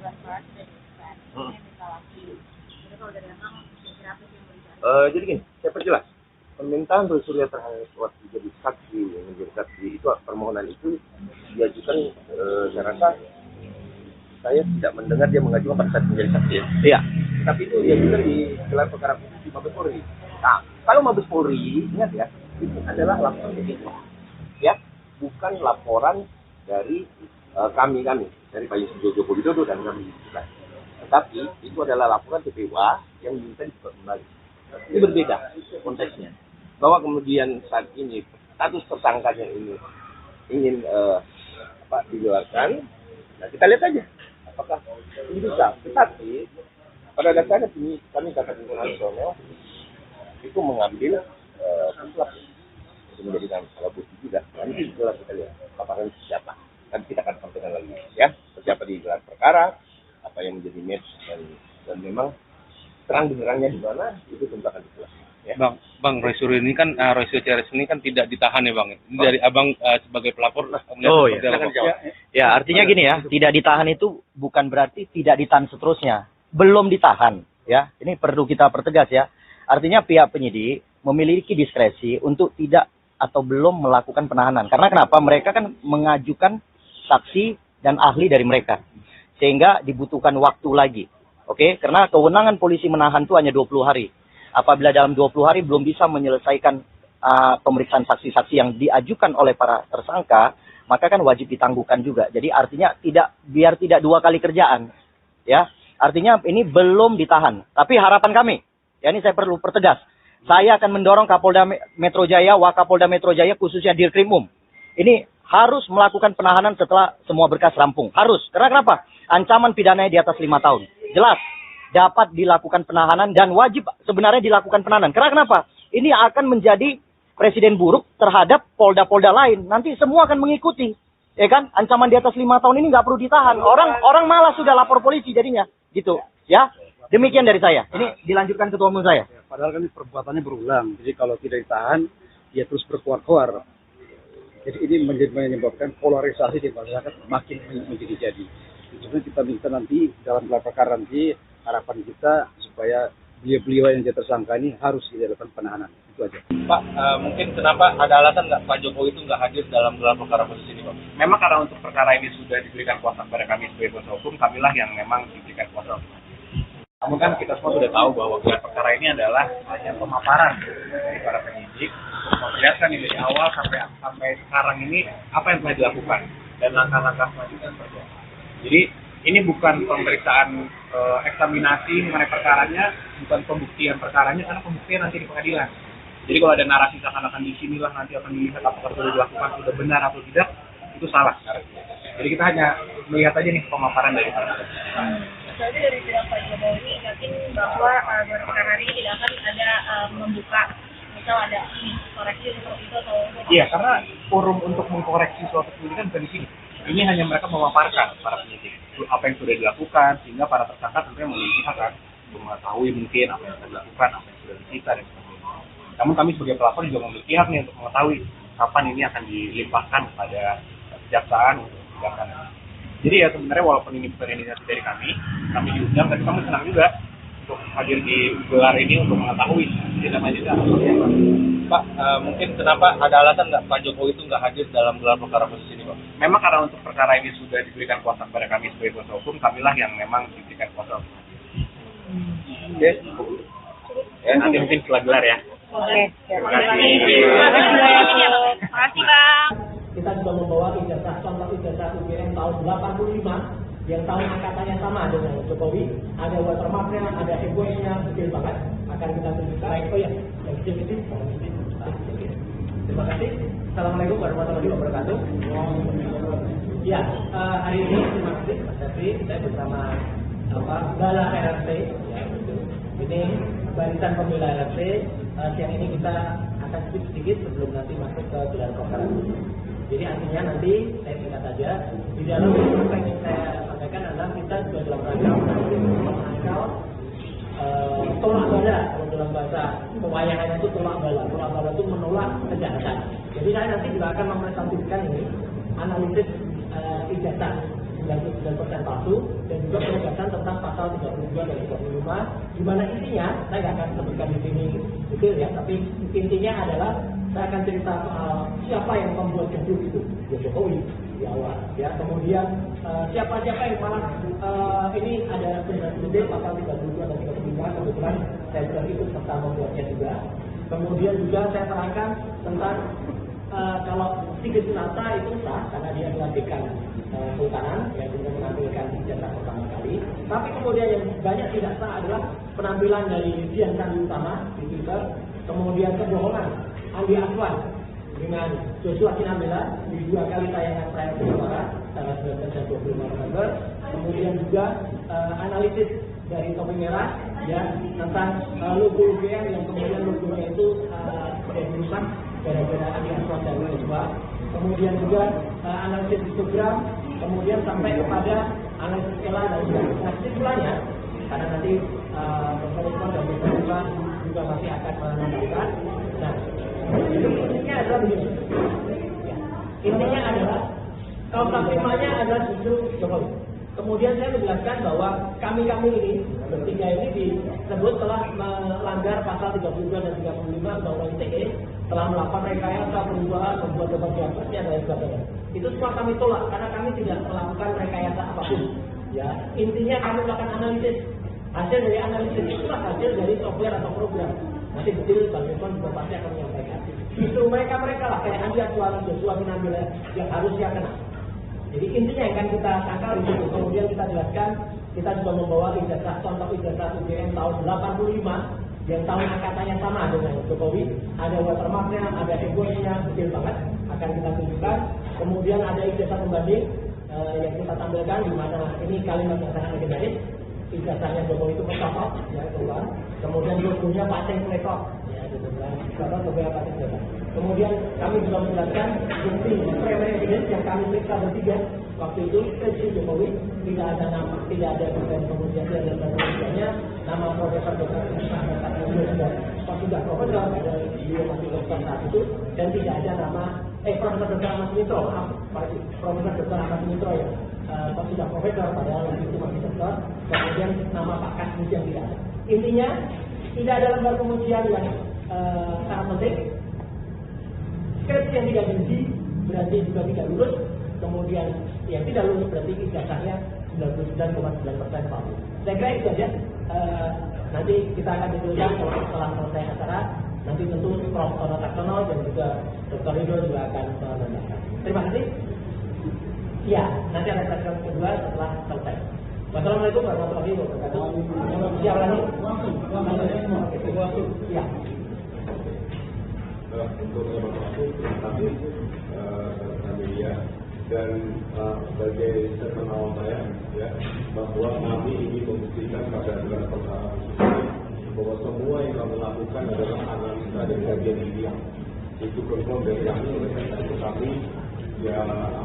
kelas sudah dilakukan. Ini minta lagi. Jadi kalau dari Abang, kira-kira apa sih yang mau dicari? Jadi gini, saya perjelas. Permintaan Roy Suryo terhadap waktu jadi saksi, menjadi saksi itu permohonan itu diajukan. Saya rasa saya tidak mendengar dia mengajukan pada saat menjadi saksi. Iya. Tapi itu diajukan di gelar perkara khusus di Mabes Polri. Nah, kalau Mabes Polri, ingat ya, itu adalah laporan TPW, ya, bukan laporan dari kami dari Pak Yusuf Joko Widodo dan kami juga. Tetapi itu adalah laporan TPW yang diminta dibuka kembali. Ini berbeda konteksnya. Bahwa kemudian saat ini status tersangkanya ini ingin digelarkan, nah kita lihat aja apakah ini bisa. Tetapi pada dasarnya kami kata pimpinan nasional itu mengambil sesuatu untuk menjadikan alat bukti juga. Nanti setelah kita lihat apakah siapa. Nanti kita akan sampaikan lagi ya siapa di gelar perkara, apa yang menjadi match dan memang terang benderangnya di mana itu tentu akan dijelaskan. Ya. Bang Roy Suryo ini kan Roy Suryo Ciares ini kan tidak ditahan ya Bang. Ini dari Abang sebagai pelapor. Oh iya. Ya artinya gini ya, tidak ditahan itu bukan berarti tidak ditahan seterusnya. Belum ditahan ya. Ini perlu kita pertegas ya. Artinya pihak penyidik memiliki diskresi untuk tidak atau belum melakukan penahanan. Karena kenapa? Mereka kan mengajukan saksi dan ahli dari mereka. Sehingga dibutuhkan waktu lagi. Oke, karena kewenangan polisi menahan itu hanya 20 hari. Apabila dalam 20 hari belum bisa menyelesaikan pemeriksaan saksi-saksi yang diajukan oleh para tersangka, maka kan wajib ditangguhkan juga. Jadi artinya biar tidak dua kali kerjaan. Ya, artinya ini belum ditahan. Tapi harapan kami, ya ini saya perlu pertegas. Saya akan mendorong Kapolda Metro Jaya, Wakapolda Metro Jaya, khususnya Dirkrimum. Ini harus melakukan penahanan setelah semua berkas rampung. Harus. Karena kenapa? Ancaman pidananya di atas 5 tahun. Jelas. Dapat dilakukan penahanan dan wajib sebenarnya dilakukan penahanan. Karena kenapa? Ini akan menjadi presiden buruk terhadap polda-polda lain. Nanti semua akan mengikuti. Ya kan? Ancaman di atas 5 tahun ini nggak perlu ditahan. Orang malah sudah lapor polisi jadinya. Gitu. Ya. Demikian dari saya. Ini dilanjutkan ketua umum saya. Padahal kan perbuatannya berulang. Jadi kalau tidak ditahan, dia terus berkuar-kuar. Jadi ini menyebabkan polarisasi di masyarakat makin menjadi. Jadi kita minta nanti dalam gelar perkara nanti harapan kita supaya beliau yang jadi tersangka ini harus dilakukan penahanan. Itu aja. Pak, mungkin kenapa ada alasan nggak Pak Jokowi itu nggak hadir dalam gelar perkara khusus ini, Pak? Memang karena untuk perkara ini sudah diberikan kuasa kepada kami sebagai kuasa hukum, kamilah yang memang diberikan kuasa hukum. Namun kan kita semua sudah tahu bahwa gelar perkara ini adalah hanya pemaparan dari para penyidik untuk memperlihatkan dari awal sampai sekarang ini apa yang telah dilakukan dan langkah-langkah selanjutnya seperti apa. Jadi ini bukan pemeriksaan eksaminasi mengenai perkaranya, bukan pembuktian perkaranya, karena pembuktian nanti di pengadilan. Jadi kalau ada narasi seakan-akan di sinilah nanti akan dilihat apakah sudah dilakukan, sudah benar atau tidak, itu salah. Jadi kita hanya melihat aja nih pemaparan dari para Jadi dari pihak Pak Jokowi yakin bahwa gelar perkara ini tidak akan ada membuka, misal ada koreksi seperti itu atau? Iya, karena forum untuk mengkoreksi suatu penyidikan bukan di sini. Ini hanya mereka memaparkan para penyidik apa yang sudah dilakukan, sehingga para tersangka tentunya memiliki hak kan mengetahui mungkin apa yang sudah dilakukan, apa yang sudah disita dan sebagainya. Namun kami sebagai pelapor juga memiliki hak nih untuk mengetahui kapan ini akan dilimpahkan kepada kejaksaan untuk tindakan. Jadi ya sebenarnya walaupun ini bukan inisiatif dari kami diundang, tapi kami senang juga untuk hadir di gelar ini untuk mengetahui tindak lanjutnya. Pak, mungkin kenapa ada alasan nggak Pak Jokowi itu nggak hadir dalam gelar perkara khusus ini, Pak? Memang karena untuk perkara ini sudah diberikan kuasa kepada kami sebagai kuasa hukum, kamilah yang memang diberikan kuasa hukum. Oke. Ya, nanti mungkin setelah gelar ya. Oke. Terima kasih. Terima kasih, Bang. Kita juga membawa ijazah, contoh ijazah UGM tahun 85 yang tahun angkatannya sama dengan Jokowi. Ada watermarknya, ada egoisnya, kecil banget. Akan kita tunjukkan. Oh ya, yang kecil-kecil. Terima kasih. Assalamualaikum warahmatullahi wabarakatuh. Ya, hari ini terima kasih Mas Jeffrey. Saya bersama Bala RRT. Ya, ini barisan pembela RRT. Siang ini kita akan sedikit sebelum nanti masuk ke gelar perkara. Jadi artinya nanti saya singkat saja di dalam apa yang saya sampaikan adalah kita juga dalam rangka menangkal tolak bala. Kalau dalam bahasa pewayangan itu tolak bala. Tolak bala itu menolak kejahatan. Jadi saya nanti juga akan mempresentasikan ini analisis ijazah 99% palsu, dan juga penegasan tentang pasal 32 dan 35, di mana intinya, saya nggak akan sebutkan di sini detail ya, tapi intinya adalah saya akan cerita soal siapa yang membuat gaduh itu, Jokowi di awal, ya. Kemudian siapa yang malah ini ada benar-benar pasal 32 dan 35, kebetulan saya juga ikut serta membuatnya juga. Kemudian juga saya terangkan tentang kalau Sigit Sunarta itu sah karena dia adalah dekan Sultanan yang juga menampilkan ijazah pertama kali. Tapi kemudian yang banyak tidak sah adalah penampilan dari Dian Sandi Utama di Twitter, kemudian kebohongan Andi Aswan dengan Joshua Sinambela di 2 kali tayangan Prime Suara tanggal 19 dan 25 November. Kemudian juga analisis dari Topi Merah ya tentang logo UGM yang kemudian logonya itu rusak gara-gara Andi Aswan dan Joshua. Kemudian juga analisis histogram, kemudian sampai kepada analisis skala dan kesimpulannya karena nanti Dr. Usman dan Dr. Usman juga masih akan menambahkan. Nah, intinya adalah begini. Ya. Intinya adalah kaum taklimanya adalah justru Jokowi. Kemudian saya menjelaskan bahwa kami ini bertiga ini disebut telah melanggar pasal 32 dan 35 Undang-Undang ITE, telah melakukan rekayasa perubahan, membuat debat pilpresnya dan sebagainya. Itu semua kami tolak karena kami tidak melakukan rekayasa apapun. Ya, intinya kami melakukan analisis. Hasil dari analisis itulah hasil dari software atau program. Nanti betul Bang Irfan juga pasti akan menyampaikan. Justru mereka lah kayak Andi Aswan, Joshua Sinambela yang harusnya kena. Jadi intinya yang akan kita tangkal itu. Kemudian kita jelaskan, kita juga membawa ijazah contoh ijazah UGM tahun 85 yang tahun angkatannya sama dengan Jokowi. Ada watermarknya, ada egoisnya, detail banget akan kita tunjukkan. Kemudian ada ijazah pembanding yang kita tampilkan di mana ini kalimat yang sangat legendaris. Ijazahnya Jokowi itu pertama, ya keluar. Kemudian logonya Paceng Plekok, ya gitu kan. Bapak beberapa ijazah. Kemudian kami juga menjelaskan bukti primary evidence yang kami periksa bertiga waktu itu skripsi Jokowi tidak ada nama, tidak ada bukan kemudian tidak ada kemudiannya nama Profesor Dr. sudah profesor ada dia masih dokter saat itu dan tidak ada nama Profesor Dr. Ahmad Sumitro, Profesor Dr. Ahmad Sumitro ya sudah profesor padahal waktu itu masih dokter. Kemudian nama Pak Kasmus yang tidak ada. Intinya tidak ada lembar pengujian yang sangat penting. Skripsi yang tidak diuji berarti juga tidak lulus. Kemudian yang tidak lulus berarti ijazahnya 99,9% palsu. Saya kira itu saja. Nanti kita akan dituliskan setelah selesai acara. Nanti tentu Prof. Tono Taksono dan juga Dr. Ridho juga akan menambahkan. Terima kasih. Ya, nanti akan kita kedua setelah selesai. Wassalamualaikum warahmatullahi wabarakatuh. Siap lagi? Ya. Untuk termasuk kami media dan sebagai statement awal saya ya bahwa kami ingin membuktikan pada gelar perkara bahwa semua yang kami lakukan adalah analisa dan kajian ilmiah. Itu confirm dari kami, oleh karena itu kami ya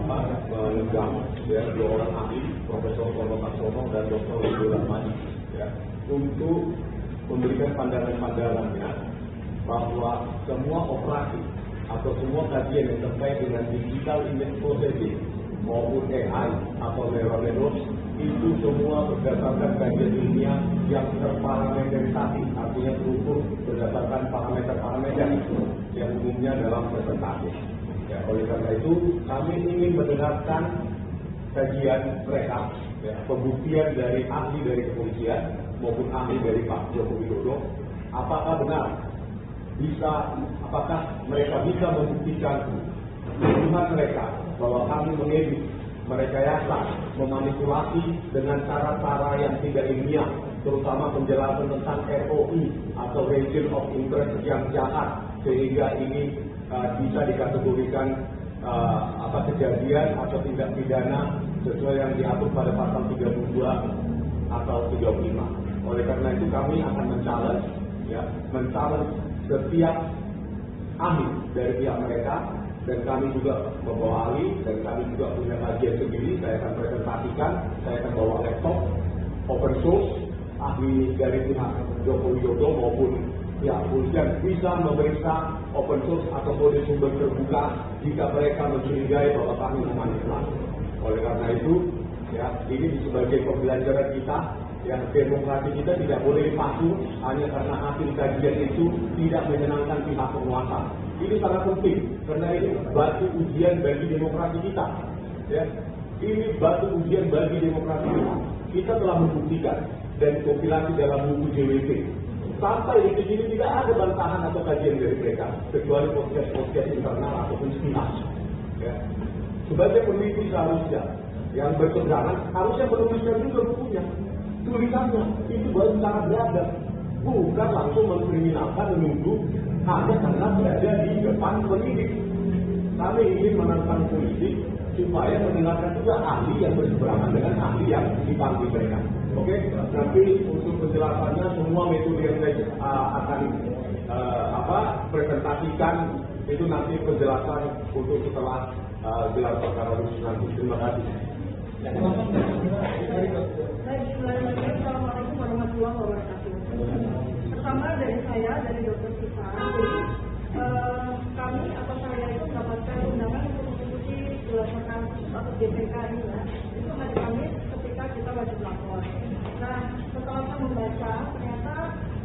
menegang ya 2 orang ahli, Profesor Tono Taksono dan Dr. Ridho Rahmadi ya untuk memberikan pandangan-pandangannya bahwa semua operasi atau semua kajian yang terkait dengan digital image processing maupun AI atau neural networks itu semua berdasarkan kajian ilmiah yang terparameterisasi, artinya terukur berdasarkan parameter-parameter yang umumnya dalam presentasi. Ya, oleh karena itu kami ingin mendengarkan kajian mereka, ya, pembuktian dari ahli dari kepolisian maupun ahli dari Pak Joko Widodo, apakah benar apakah mereka bisa membuktikan tuduhan mereka bahwa kami mengedit, merekayasa, memanipulasi dengan cara-cara yang tidak ilmiah, terutama penjelasan tentang ROI atau Region of Interest yang jahat, sehingga ini bisa dikategorikan kejadian atau tindak pidana sesuai yang diatur pada pasal 32 atau 35. Oleh karena itu kami akan men-challenge setiap ahli dari pihak mereka, dan kami juga membawa ahli dan kami juga punya kajian sendiri. Saya akan presentasikan, saya akan bawa laptop open source, ahli dari pihak Joko Widodo maupun pihak kepolisian bisa memeriksa open source atau kode sumber terbuka jika mereka mencurigai bahwa kami memanipulasi. Oleh karena itu Ya, ini sebagai pembelajaran kita. Ya, demokrasi kita tidak boleh palsu hanya karena hasil kajian itu tidak menyenangkan pihak penguasa. Ini sangat penting karena ini batu ujian bagi demokrasi kita. Ya, ini batu ujian bagi demokrasi kita. Kita telah membuktikan dan kompilasi dalam buku JWP. Sampai detik ini tidak ada bantahan atau kajian dari mereka kecuali podcast internal ataupun sepihak. Ya. Sebagai peneliti seharusnya yang berkebenaran harusnya menuliskan juga bukunya. Tulisannya itu baru sangat beradab, bukan langsung mengkriminalkan, menuduh hanya karena berada di depan penyidik. Kami ingin menantang polisi supaya mendengarkan juga ahli yang berseberangan dengan ahli yang dipanggil mereka. Oke, nanti untuk penjelasannya semua metode yang saya akan presentasikan itu nanti penjelasan untuk setelah gelar perkara khusus nanti. Terima kasih. Assalamualaikum warahmatullahi wabarakatuh. Pertama dari saya, dari Dr. Siva. Jadi kami atau saya itu mendapatkan undangan untuk mengikuti gelar perkara atau GPK ini ya. Itu hari Kamis ketika kita wajib lapor. Nah, setelah saya membaca, ternyata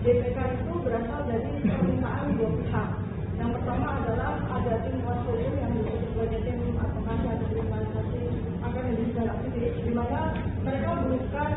GPK itu berasal dari permintaan dua pihak. Yang pertama adalah ada tim kuasa hukum yang disebut sebagai tim advokasi atau kriminalisasi akan menjadi aktivis, di mana mereka bukan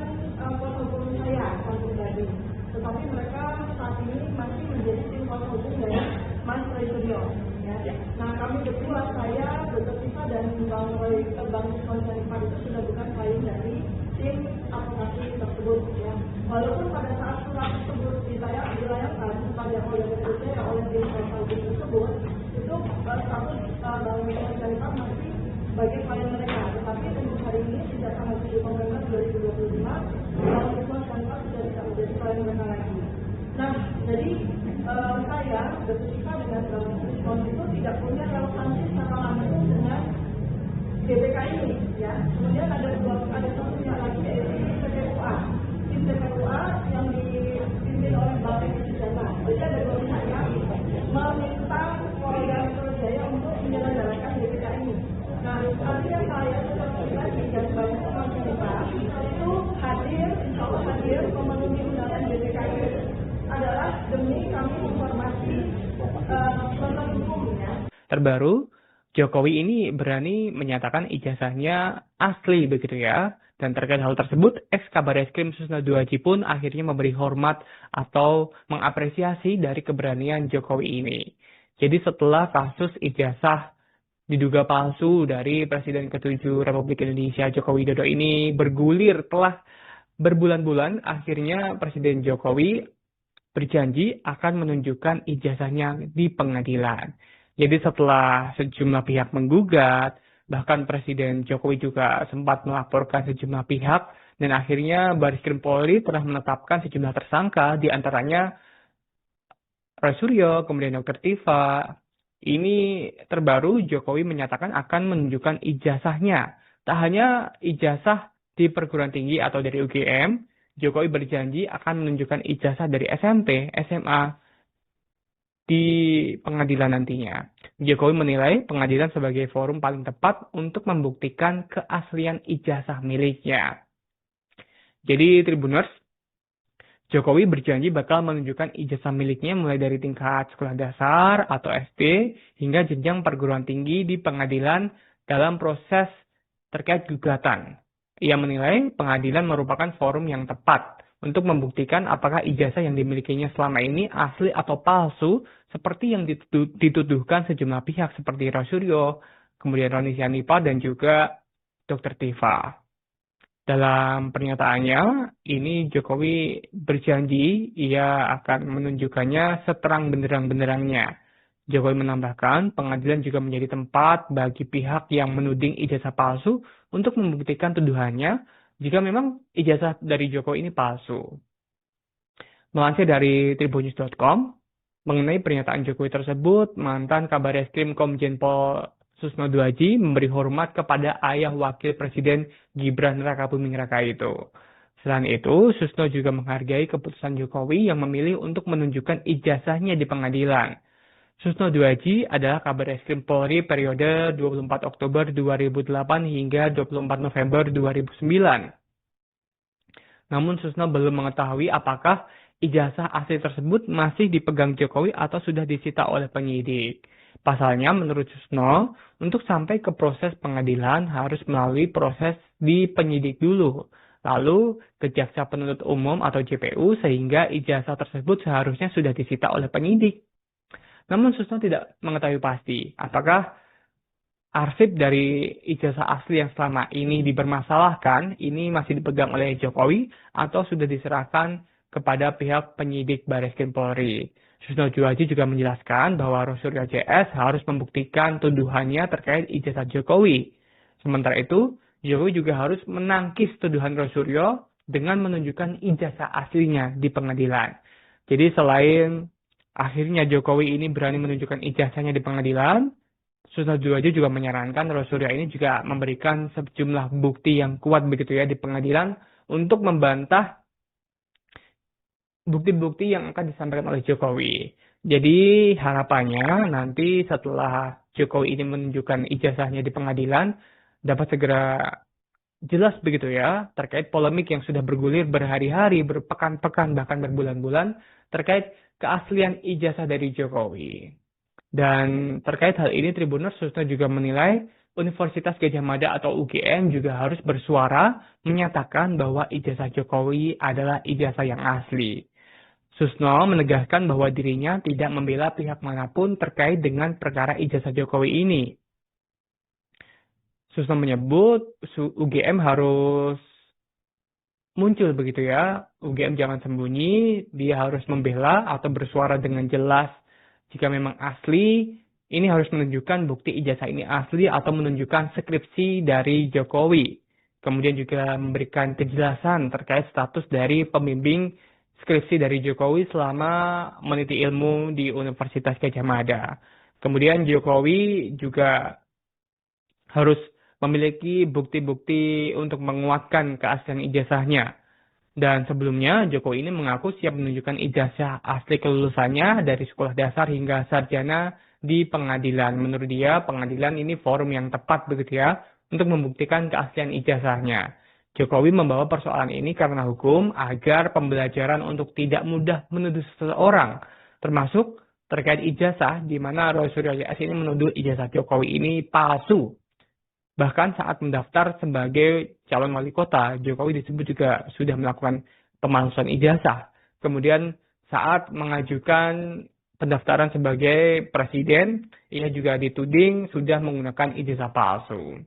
kuasa hukum saya, kuasa pribadi, tetapi mereka saat ini masih menjadi tim kuasa hukum dari Mas Roy Suryo. Ya. Nah, kami berdua, saya, Dr. Siva dan Bang Roy, Bang Konserifat itu sudah bukan klien dari tim advokasi tersebut. Ya. Walaupun pada saat surat tersebut dilayangkan kepada oleh DPC oleh tim kuasa hukum tersebut, itu status Bang Konserifat masih bagi klien mereka, tetapi untuk hari ini sejak tanggal 7 November 2025, Bang Konserifat sudah tidak menjadi klien mereka lagi. Nah, jadi saya bercerita dengan Bang Konserifat itu tidak punya relevansi secara langsung dengan GPK ini, ya. Kemudian ada satu pihak lagi yaitu TPUA. Tim TPUA yang dipimpin oleh Bang Edi Sujana. Jadi ada dua pihak yang meminta Polda Metro Jaya untuk menyelenggarakan GPK ini. Nah, artinya saya seperti dan banyak teman-teman itu hadir, insya Allah hadir memenuhi undangan GPK ini adalah demi kami informasi tentang hukumnya. Terbaru, Jokowi ini berani menyatakan ijazahnya asli begitu ya. Dan terkait hal tersebut, Ex-Kabareskrim Susna II Haji pun akhirnya memberi hormat atau mengapresiasi dari keberanian Jokowi ini. Jadi setelah kasus ijazah diduga palsu dari Presiden ke-7 Republik Indonesia Joko Widodo ini bergulir telah berbulan-bulan, akhirnya Presiden Jokowi berjanji akan menunjukkan ijazahnya di pengadilan. Jadi setelah sejumlah pihak menggugat, bahkan Presiden Jokowi juga sempat melaporkan sejumlah pihak, dan akhirnya Baris Krim Polri telah menetapkan sejumlah tersangka, di antaranya Roy Suryo, kemudian Dr. Tiva. Ini terbaru Jokowi menyatakan akan menunjukkan ijazahnya. Tak hanya ijazah di perguruan tinggi atau dari UGM, Jokowi berjanji akan menunjukkan ijazah dari SMP, SMA di pengadilan nantinya. Jokowi menilai pengadilan sebagai forum paling tepat untuk membuktikan keaslian ijazah miliknya. Jadi Tribuners, Jokowi berjanji bakal menunjukkan ijazah miliknya mulai dari tingkat sekolah dasar atau SD hingga jenjang perguruan tinggi di pengadilan dalam proses terkait gugatan. Ia menilai pengadilan merupakan forum yang tepat untuk membuktikan apakah ijazah yang dimilikinya selama ini asli atau palsu seperti yang dituduhkan sejumlah pihak seperti Roy Suryo, kemudian Roni Sianipa dan juga Dr. Tiva. Dalam pernyataannya, ini Jokowi berjanji ia akan menunjukkannya seterang benderang-benderangnya. Jokowi menambahkan, pengadilan juga menjadi tempat bagi pihak yang menuding ijazah palsu untuk membuktikan tuduhannya jika memang ijazah dari Jokowi ini palsu. Melansir dari tribunnews.com, mengenai pernyataan Jokowi tersebut, mantan Kabareskrim Komjen Pol Susno II Haji memberi hormat kepada ayah wakil Presiden Gibran Rakabuming Raka itu. Selain itu, Susno juga menghargai keputusan Jokowi yang memilih untuk menunjukkan ijazahnya di pengadilan. Susno Duaji adalah Kabar Eskrim Polri periode 24 Oktober 2008 hingga 24 November 2009. Namun Susno belum mengetahui apakah ijazah asli tersebut masih dipegang Jokowi atau sudah disita oleh penyidik. Pasalnya menurut Susno, untuk sampai ke proses pengadilan harus melalui proses di penyidik dulu, lalu ke jaksa penuntut umum atau JPU sehingga ijazah tersebut seharusnya sudah disita oleh penyidik. Namun Susno tidak mengetahui pasti apakah arsip dari ijazah asli yang selama ini dipermasalahkan ini masih dipegang oleh Jokowi atau sudah diserahkan kepada pihak penyidik Bareskrim Polri. Susno Duaji juga menjelaskan bahwa Rosuryo JS harus membuktikan tuduhannya terkait ijazah Jokowi. Sementara itu, Jokowi juga harus menangkis tuduhan Rosuryo dengan menunjukkan ijazah aslinya di pengadilan. Jadi selain akhirnya Jokowi ini berani menunjukkan ijazahnya di pengadilan, Susno Duaji juga menyarankan Rosuryo ini juga memberikan sejumlah bukti yang kuat begitu ya di pengadilan untuk membantah bukti-bukti yang akan disampaikan oleh Jokowi. Jadi harapannya nanti setelah Jokowi ini menunjukkan ijazahnya di pengadilan dapat segera jelas begitu ya terkait polemik yang sudah bergulir berhari-hari, berpekan-pekan, bahkan berbulan-bulan terkait keaslian ijazah dari Jokowi. Dan terkait hal ini Tribuners Susno juga menilai Universitas Gadjah Mada atau UGM juga harus bersuara menyatakan bahwa ijazah Jokowi adalah ijazah yang asli. Susno menegaskan bahwa dirinya tidak membela pihak manapun terkait dengan perkara ijazah Jokowi ini. Susno menyebut UGM harus muncul begitu ya. UGM jangan sembunyi, dia harus membela atau bersuara dengan jelas. Jika memang asli, ini harus menunjukkan bukti ijazah ini asli atau menunjukkan skripsi dari Jokowi. Kemudian juga memberikan kejelasan terkait status dari pembimbing skripsi dari Jokowi selama meniti ilmu di Universitas Gadjah Mada. Kemudian Jokowi juga harus memiliki bukti-bukti untuk menguatkan keaslian ijazahnya. Dan sebelumnya Jokowi ini mengaku siap menunjukkan ijazah asli kelulusannya dari sekolah dasar hingga sarjana di pengadilan. Menurut dia pengadilan ini forum yang tepat begitu ya untuk membuktikan keaslian ijazahnya. Jokowi membawa persoalan ini karena hukum agar pembelajaran untuk tidak mudah menuduh seseorang, termasuk terkait ijazah di mana Rosuryo JS ini menuduh ijazah Jokowi ini palsu. Bahkan saat mendaftar sebagai calon wali kota, Jokowi disebut juga sudah melakukan pemalsuan ijazah. Kemudian saat mengajukan pendaftaran sebagai presiden, ia juga dituding sudah menggunakan ijazah palsu.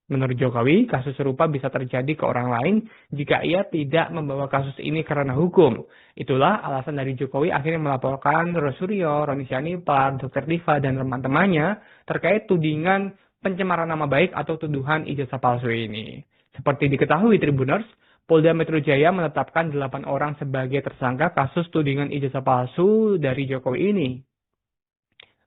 Menurut Jokowi, kasus serupa bisa terjadi ke orang lain jika ia tidak membawa kasus ini karena hukum. Itulah alasan dari Jokowi akhirnya melaporkan Rosuryo, Roni Sianipar, Dr. Diva, dan teman-temannya terkait tudingan pencemaran nama baik atau tuduhan ijazah palsu ini. Seperti diketahui Tribuners, Polda Metro Jaya menetapkan 8 orang sebagai tersangka kasus tudingan ijazah palsu dari Jokowi ini.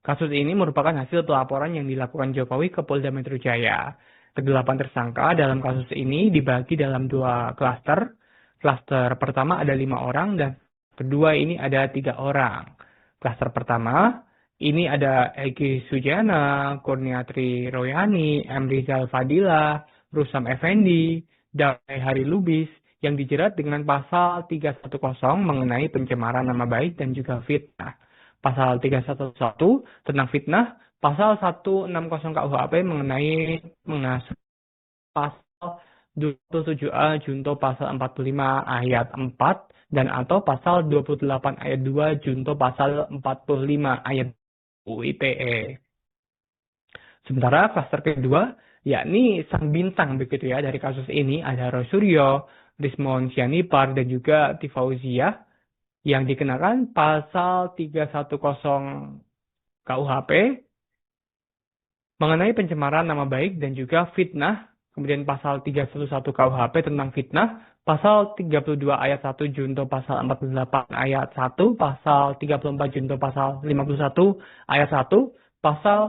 Kasus ini merupakan hasil pelaporan yang dilakukan Jokowi ke Polda Metro Jaya. Kedelapan tersangka dalam kasus ini dibagi dalam 2 klaster. Klaster pertama ada 5 orang dan kedua ini ada 3 orang. Klaster pertama ini ada Egy Sujana, Kurniatri Royani, M. Rizal Fadila, Rusam Effendi, Damai Hari Lubis yang dijerat dengan pasal 310 mengenai pencemaran nama baik dan juga fitnah. Pasal 311 tentang fitnah, pasal 160 KUHP mengenai mengasuh, pasal 27A Junto pasal 45 ayat 4 dan atau pasal 28 ayat 2 Junto pasal 45 ayat UITE. Sementara klaster kedua yakni sang bintang begitu ya dari kasus ini ada Rosuryo, Rismon Sianipar dan juga Tifauziah yang dikenakan pasal 310 KUHP mengenai pencemaran nama baik dan juga fitnah, kemudian pasal 311 KUHP tentang fitnah, pasal 32 ayat 1 Junto pasal 48 ayat 1, pasal 34 Junto pasal 51 ayat 1, pasal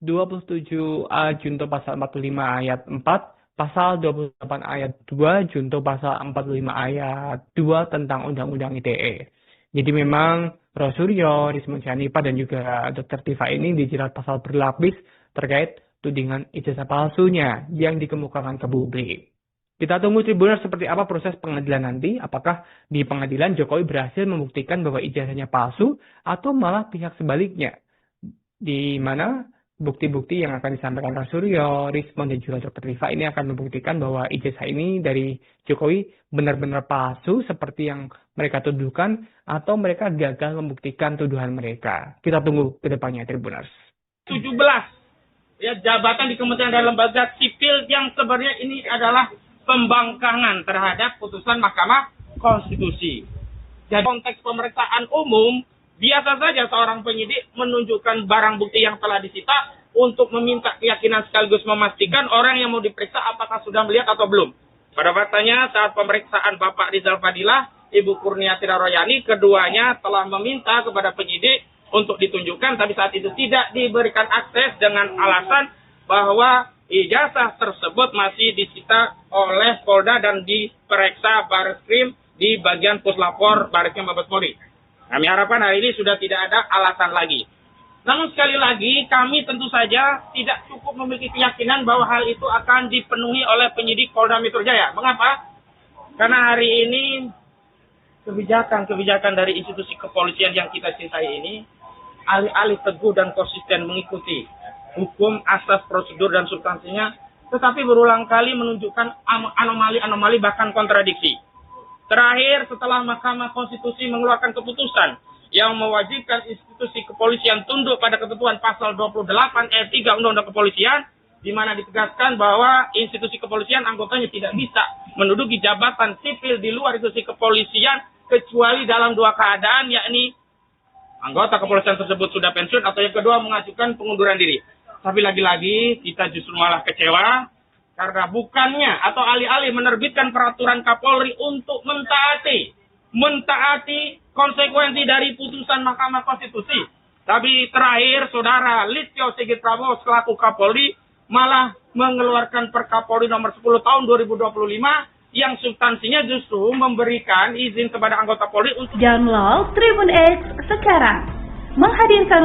27A Junto pasal 45 ayat 4, pasal 28 ayat 2 Junto pasal 45 ayat 2 tentang Undang-Undang ITE. Jadi memang Rosuryo, Rismon Syahnipa, dan juga Dr. Tifa ini dijerat pasal berlapis terkait tudingan ijazah palsunya yang dikemukakan ke publik. Kita tunggu Tribuners seperti apa proses pengadilan nanti. Apakah di pengadilan Jokowi berhasil membuktikan bahwa ijazahnya palsu atau malah pihak sebaliknya. Di mana bukti-bukti yang akan disampaikan Rosuryo, Rismon, dan juga Dr. Tifa ini akan membuktikan bahwa ijazah ini dari Jokowi benar-benar palsu seperti yang mereka tuduhkan atau mereka gagal membuktikan tuduhan mereka. Kita tunggu ke depannya Tribuners. 17 ya, jabatan di Kementerian dan Lembaga Sipil yang sebenarnya ini adalah pembangkangan terhadap putusan Mahkamah Konstitusi. Jadi konteks pemeriksaan umum, biasa saja seorang penyidik menunjukkan barang bukti yang telah disita untuk meminta keyakinan sekaligus memastikan orang yang mau diperiksa apakah sudah melihat atau belum. Pada faktanya saat pemeriksaan Bapak Rizal Fadilah, Ibu Kurniasih Royani, keduanya telah meminta kepada penyidik untuk ditunjukkan, tapi saat itu tidak diberikan akses dengan alasan bahwa ijazah tersebut masih disita oleh Polda dan diperiksa Barreskrim di bagian Puslapor Barreskrim Mabes Polri. Kami harapkan hari ini sudah tidak ada alasan lagi. Namun sekali lagi kami tentu saja tidak cukup memiliki keyakinan bahwa hal itu akan dipenuhi oleh penyidik Polda Metro Jaya. Mengapa? Karena hari ini kebijakan dari institusi kepolisian yang kita cintai ini alih-alih teguh dan konsisten mengikuti hukum, asas, prosedur, dan substansinya, tetapi berulang kali menunjukkan anomali-anomali bahkan kontradiksi. Terakhir, setelah Mahkamah Konstitusi mengeluarkan keputusan yang mewajibkan institusi kepolisian tunduk pada ketentuan pasal 28 ayat 3 Undang-Undang Kepolisian, di mana ditegaskan bahwa institusi kepolisian anggotanya tidak bisa menduduki jabatan sipil di luar institusi kepolisian kecuali dalam dua keadaan, yakni anggota kepolisian tersebut sudah pensiun atau yang kedua mengajukan pengunduran diri. Tapi lagi-lagi kita justru malah kecewa karena bukannya atau alih-alih menerbitkan peraturan Kapolri untuk mentaati konsekuensi dari putusan Mahkamah Konstitusi. Tapi terakhir Saudara Listio Sigit Prabowo selaku Kapolri malah mengeluarkan Perkapolri nomor 10 tahun 2025 yang substansinya justru memberikan izin kepada anggota Polri untuk download Tribun X sekarang. Menghadirkan